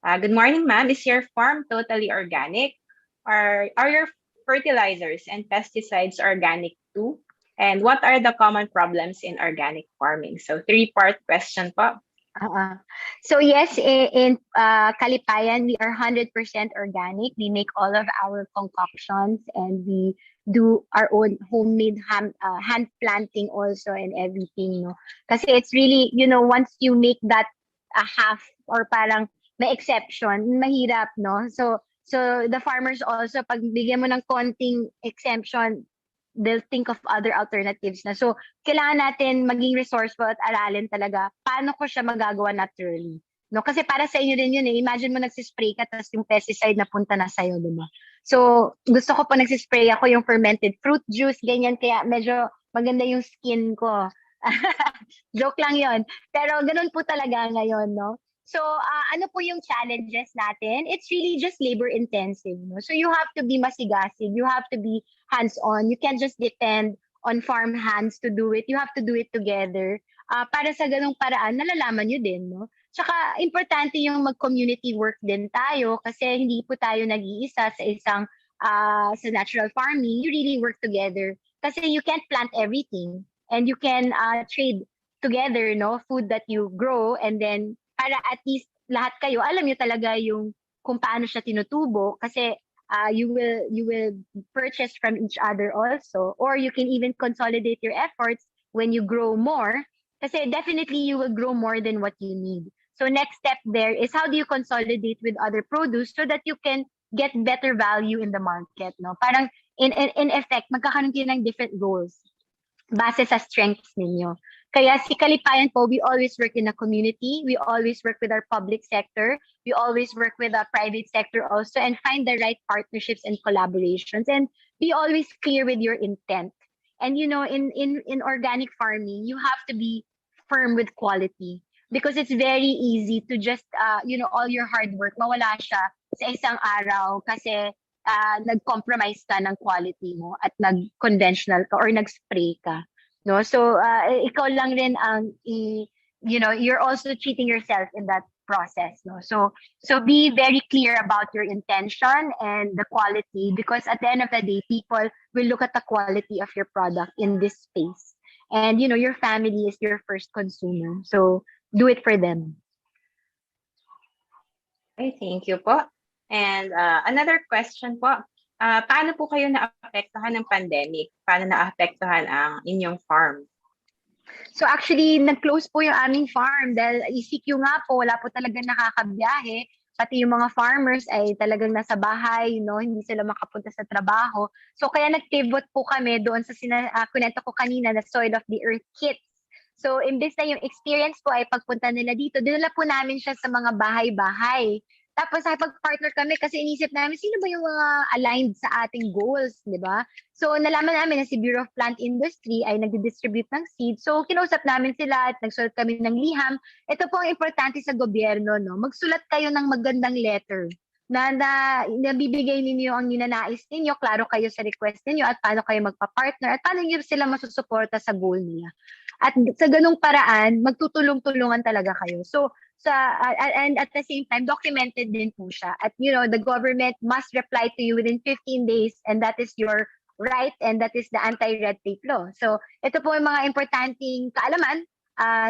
Good morning, ma'am. Is your farm totally organic? Are your fertilizers and pesticides organic too? And what are the common problems in organic farming? So 3-part question po.
So yes, in Kalipayan, we are 100% organic. We make all of our concoctions and we do our own homemade hand planting also and everything, no? Kasi it's really, once you make that a half or parang may exception, mahirap, no? So the farmers also, pag bigyan mo ng konting exemption, they'll think of other alternatives na. So, kailangan natin maging resourceful at aralin talaga paano ko siya magagawa naturally. No? Kasi para sa inyo rin yun eh. Imagine mo nagsispray ka tapos yung pesticide na punta na sa'yo, diba? So, gusto ko po nagsispray ako yung fermented fruit juice, ganyan. Kaya medyo maganda yung skin ko. Joke lang yon. Pero ganun po talaga ngayon, no? So, ano po yung challenges natin? It's really just labor intensive. No? So, you have to be masigasig. You have to be hands-on. You can't just depend on farm hands to do it. You have to do it together. Para sa ganung paraan, nalalaman nyo din. No? Tsaka, importante yung mag-community work din tayo kasi hindi po tayo nag-iisa sa isang sa natural farming. You really work together kasi you can't plant everything and you can trade together, no, food that you grow, and then para at least lahat kayo alam niyo talaga yung kung paano siya tinutubo kasi you will purchase from each other also, or you can even consolidate your efforts when you grow more kasi definitely you will grow more than what you need. So next step there is how do you consolidate with other produce so that you can get better value in the market, no? Parang in effect magkakaroon kayo ng different goals base sa strengths ninyo. Kaya si Kalipayan po, we always work in a community. We always work with our public sector. We always work with the private sector also and find the right partnerships and collaborations. And be always clear with your intent. And in organic farming, you have to be firm with quality because it's very easy to just, all your hard work, mawala siya sa isang araw kasi nag-compromise ka ng quality mo at nag-conventional ka or nag-spray ka. No, so ikaw lang rin ang you're also cheating yourself in that process, no. So be very clear about your intention and the quality because at the end of the day people will look at the quality of your product in this space. And your family is your first consumer. So do it for them.
Okay, thank you po. And another question po. Paano po kayo naapektuhan ng pandemic? Paano naapektuhan ang inyong farm?
So actually, nag-close po yung aming farm dahil ECQ nga po, wala po talagang nakakabiyahe. Pati yung mga farmers ay talagang nasa bahay, hindi sila makapunta sa trabaho. So kaya nag-pivot po kami doon sa kunento ko kanina na Soil of the Earth kits. So imbes na yung experience po ay pagpunta nila dito, dinala po namin siya sa mga bahay-bahay. Tapos nakipag-partner kami kasi inisip namin sino ba yung mga aligned sa ating goals, di ba? So nalaman namin na si Bureau of Plant Industry ay nagdi-distribute ng seed. So kinausap namin sila at nagsulat kami ng liham. Ito po ang importante sa gobyerno, no? Magsulat kayo ng magandang letter na nabibigay ninyo ang ninanais ninyo, klaro kayo sa request ninyo at paano kayo magpa-partner at paano niyo sila masusuporta sa goal nila. At sa ganung paraan, magtutulong-tulungan talaga kayo. So, and at the same time, documented din po siya. At, the government must reply to you within 15 days and that is your right and that is the anti-red tape law. So, ito po yung mga importanteng kaalaman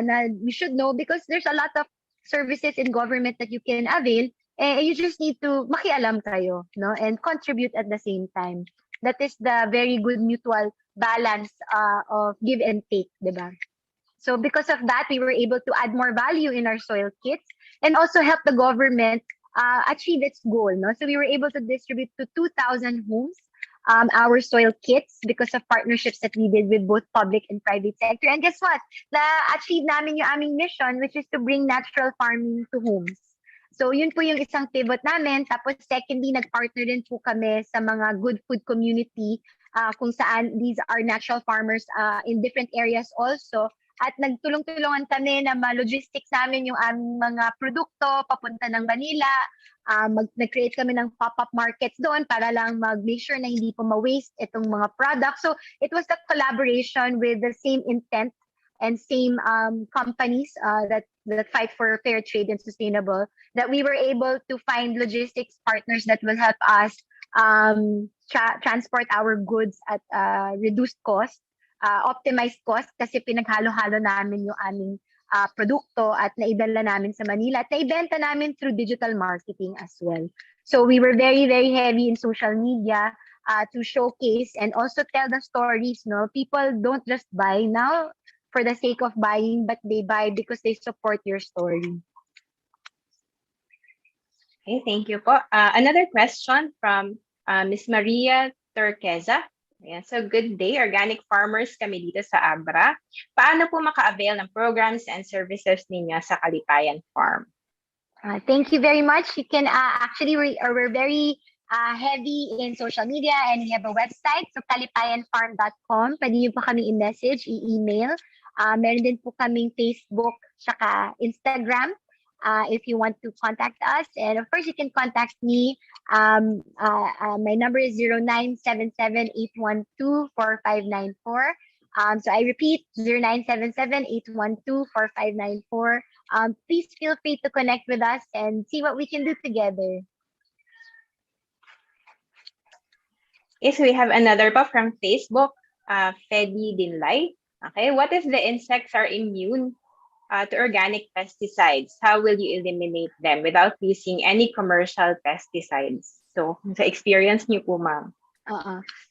na we should know because there's a lot of services in government that you can avail. You just need to makialam kayo, no? And contribute at the same time. That is the very good mutual balance of give and take, diba? So because of that, we were able to add more value in our soil kits and also help the government achieve its goal, no? So we were able to distribute to 2,000 homes our soil kits because of partnerships that we did with both public and private sector. And guess what? Na-achieve namin yung aming mission, which is to bring natural farming to homes. So yun po yung isang pivot namin. Tapos secondly, nag-partner din po kami sa mga good food community kung saan these are natural farmers in different areas also. At nagtulong-tulungan kami na ma-logistics namin yung aming mga produkto papunta ng Manila. Nag-create kami ng pop-up markets doon para lang mag-make sure na hindi po ma-waste itong mga products. So it was the collaboration with the same intent and same companies that fight for fair trade and sustainable, that we were able to find logistics partners that will help us transport our goods at reduced cost, optimized cost, kasi pinaghalo-halo namin yung aming produkto at naidala namin sa Manila at naibenta namin through digital marketing as well. So we were very, very heavy in social media to showcase and also tell the stories. No, people don't just buy now for the sake of buying, but they buy because they support your story.
Okay, thank you po. Another question from Miss Maria Turqueza. Ayan, so good day, organic farmers kami dito sa Abra. Paano po maka-avail ng programs and services ninyo sa Kalipayan Farm?
Thank you very much. You can actually, we're very heavy in social media and we have a website, so kalipayanfarm.com. Pwede nyo po kami i-message, i-email. Meron din po kaming Facebook, saka Instagram, if you want to contact us. And of course, you can contact me. My number is 0977-812-4594. So I repeat, 0977-812-4594. Please feel free to connect with us and see what we can do together.
Okay, so we have another po from Facebook, Fedi Dinlay. Okay, what if the insects are immune to organic pesticides? How will you eliminate them without using any commercial pesticides? So, sa experience niyo po, ma'am.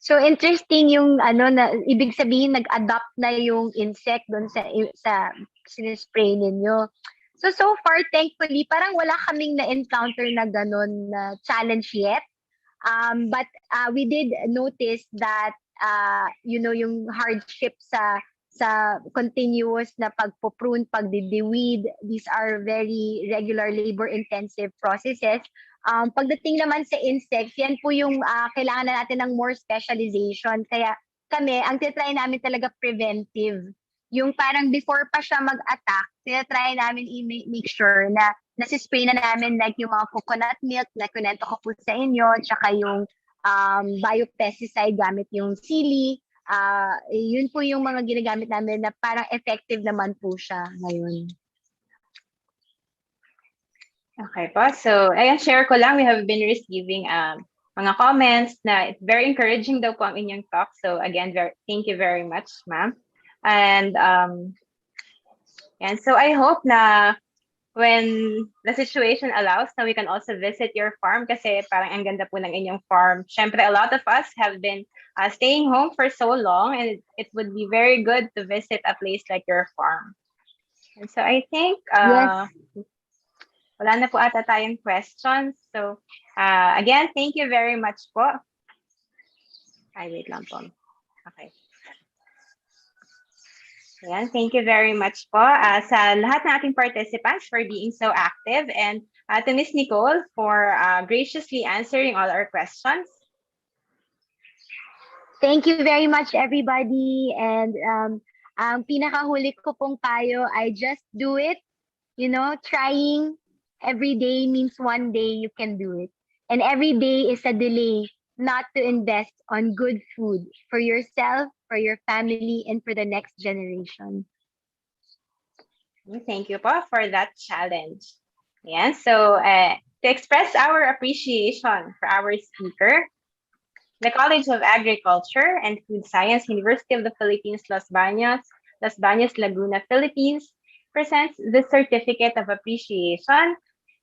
So interesting yung na ibig sabihin nag-adopt na yung insect doon sa sinispray ninyo. So far thankfully parang wala kaming na-encounter na ganun na challenge yet. But we did notice that yung hardship sa continuous na pagpo-prune, pagdidiweed, these are very regular labor-intensive processes. Pagdating naman sa insects, yan po yung kailangan na natin ng more specialization. Kaya kami, ang tinatry namin talaga preventive. Yung parang before pa siya mag-attack, tinatry namin i-make sure na nasispray na namin like yung mga coconut milk na kunento ko po sa inyo, tsaka yung biopesticide gamit yung sili. Yun po yung mga ginagamit namin na parang effective naman po siya ngayon.
Okay po. So, ayan, share ko lang. We have been receiving mga comments na it's very encouraging daw po ang inyong talk. So, again, thank you very much, ma'am. And so I hope na when the situation allows, na we can also visit your farm kasi parang ang ganda po ng inyong farm. Syempre, a lot of us have been staying home for so long and it would be very good to visit a place like your farm. And so I think
Yes.
wala na po ata tayong questions. So again, thank you very much po. Ay, wait lang po. Okay. Ayan, thank you very much po sa lahat ng ating participants for being so active and to Miss Nicole for graciously answering all our questions.
Thank you very much, everybody. And ang pinakahuli ko pong payo, I just do it. You know, trying every day means one day you can do it. And every day is a delay not to invest on good food for yourself, for your family, and for the next generation.
Thank you po for that challenge. Ayan, so to express our appreciation for our speaker, the College of Agriculture and Food Science, University of the Philippines, Los Baños, Laguna, Philippines, presents the Certificate of Appreciation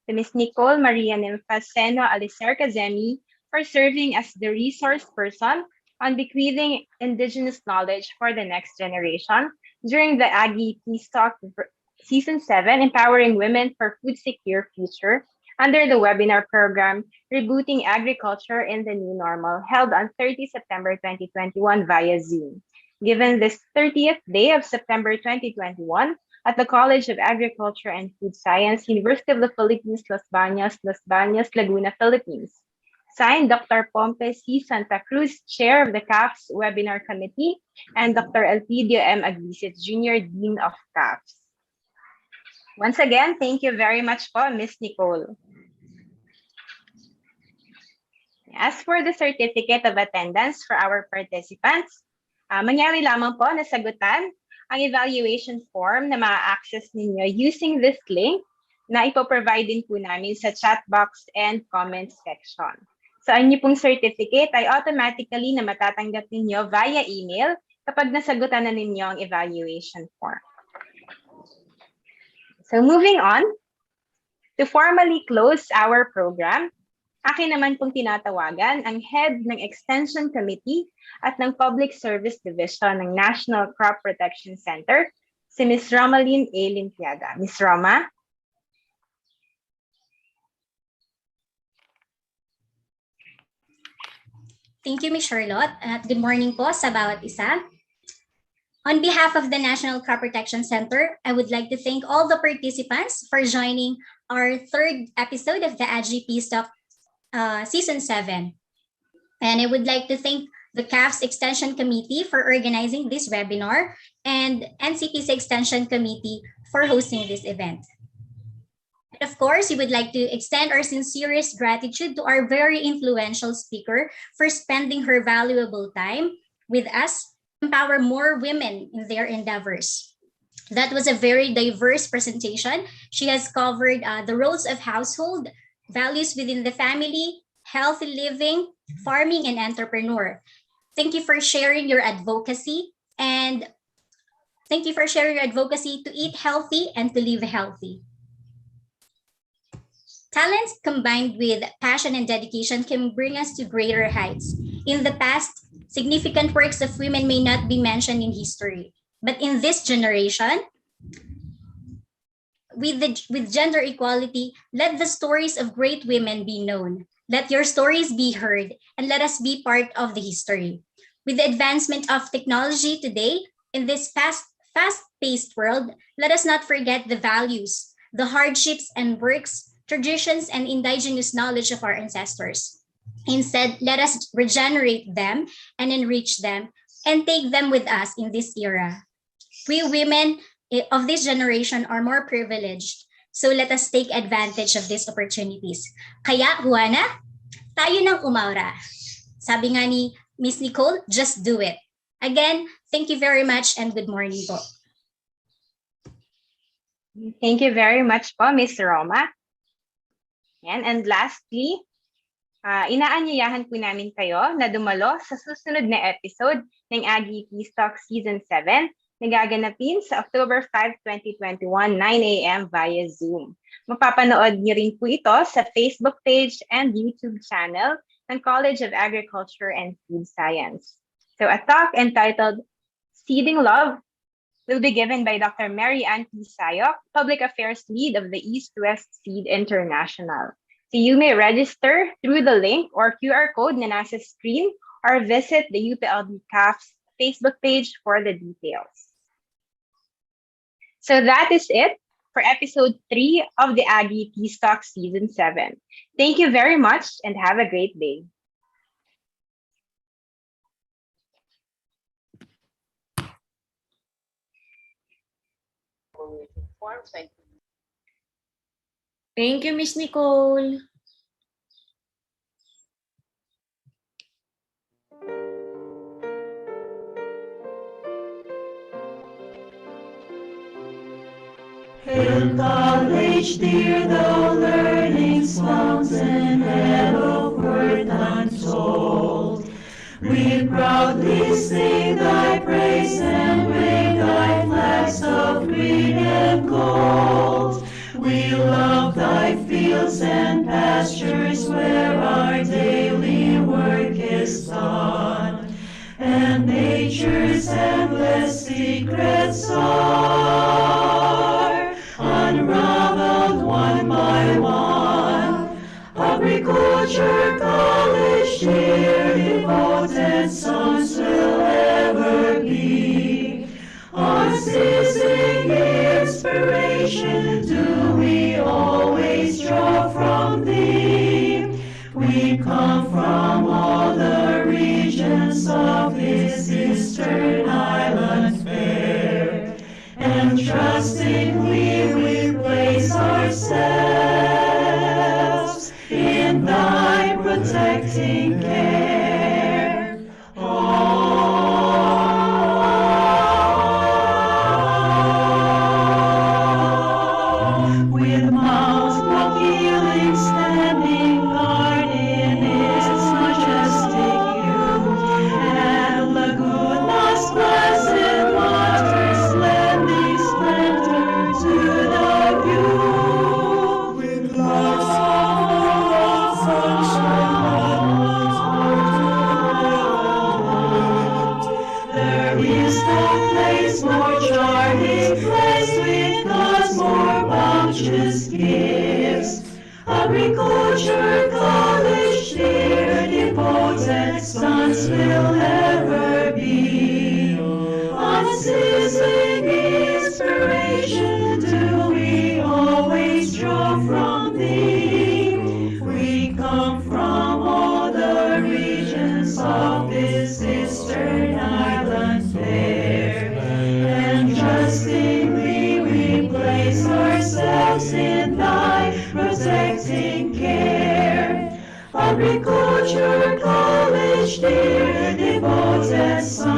to Ms. Nicole Maria Nimfaseno Alicercazemi for serving as the resource person on bequeathing indigenous knowledge for the next generation during the Aggie Peace Talk Season 7, Empowering Women for Food Secure Future, under the webinar program Rebooting Agriculture in the New Normal, held on 30 September 2021 via Zoom. Given this 30th day of September 2021 at the College of Agriculture and Food Science, University of the Philippines, Los Baños, Laguna, Philippines. Signed, Dr. Pompe C. Santa Cruz, Chair of the CAFS Webinar Committee, and Dr. Elpidio M. Aglisit, Junior Dean of CAFS. Once again, thank you very much po, Ms. Nicole. As for the certificate of attendance for our participants, mangyari lamang po na sagutan ang evaluation form na ma-access ninyo using this link na ipoprovide din po namin sa chat box and comment section. So, ang inyo pong certificate ay automatically na matatanggap ninyo via email kapag nasagutan na ninyo ang evaluation form. So moving on, to formally close our program, akin naman pong tinatawagan ang head ng Extension Committee at ng Public Service Division ng National Crop Protection Center, si Ms. Romaline A. Limpiada. Ms. Roma?
Thank you, Ms. Charlotte, at good morning po sa bawat isa. On behalf of the National Crop Protection Center, I would like to thank all the participants for joining our third episode of the Aggie Peace Talk Season 7. And I would like to thank the CAFS Extension Committee for organizing this webinar and NCPC Extension Committee for hosting this event. And of course, we would like to extend our sincerest gratitude to our very influential speaker for spending her valuable time with us, empower more women in their endeavors. That was a very diverse presentation. She has covered the roles of household, values within the family, healthy living, farming, and entrepreneur. Thank you for sharing your advocacy to eat healthy and to live healthy. Talents combined with passion and dedication can bring us to greater heights. In the past, significant works of women may not be mentioned in history. But in this generation, with gender equality, let the stories of great women be known. Let your stories be heard, and let us be part of the history. With the advancement of technology today, in this fast-paced world, let us not forget the values, the hardships and works, traditions, and indigenous knowledge of our ancestors. Instead, let us regenerate them and enrich them and take them with us in this era. We women of this generation are more privileged, so let us take advantage of these opportunities. Kaya, Juana, tayo ng umaura. Sabi nga ni Miss Nicole, just do it. Again, thank you very much and good morning po.
Thank you very much po, Ms. Roma. And lastly, inaanyayahan po namin kayo na dumalo sa susunod na episode ng Aggie Peace Talk Season 7 na gaganapin sa October 5, 2021, 9 a.m. via Zoom. Mapapanood niyo rin po ito sa Facebook page and YouTube channel ng College of Agriculture and Food Science. So a talk entitled Seeding Love will be given by Dr. Mary Ann P. Sayok, Public Affairs Lead of the East-West Seed International. So you may register through the link or QR code na nasa screen or visit the UPLB CAF's Facebook page for the details. So that is it for episode 3 of the Aggie Peace Talk Season 7. Thank you very much and have a great day.
Thank you, Miss Nicole.
Hail college dear, thou learning's fountain, head of worth untold. We proudly sing thy praise and wave thy flags of green and gold. We love thy fields and pastures where our daily work is done, and nature's endless secrets are unraveled one by one. Agriculture college dear, devoted sons will ever be. Unceasing inspiration do we always draw from thee. We come from all the regions of this eastern island fair, and trustingly we place ourselves in thy protecting care. With Mount Makiling standing guard in its majestic hue, and Laguna's placid waters lending splendor to the view. With clouds of sunshine, there is no place more charming, blessed with God's more bounteous gifts. Agriculture college dear, devoted sons will ever be. Unceasing inspiration do we always draw from thee. We come from all the regions of this eastern island fair, and trustingly we place ourselves in thy protecting care. Agriculture college dear, devoted sons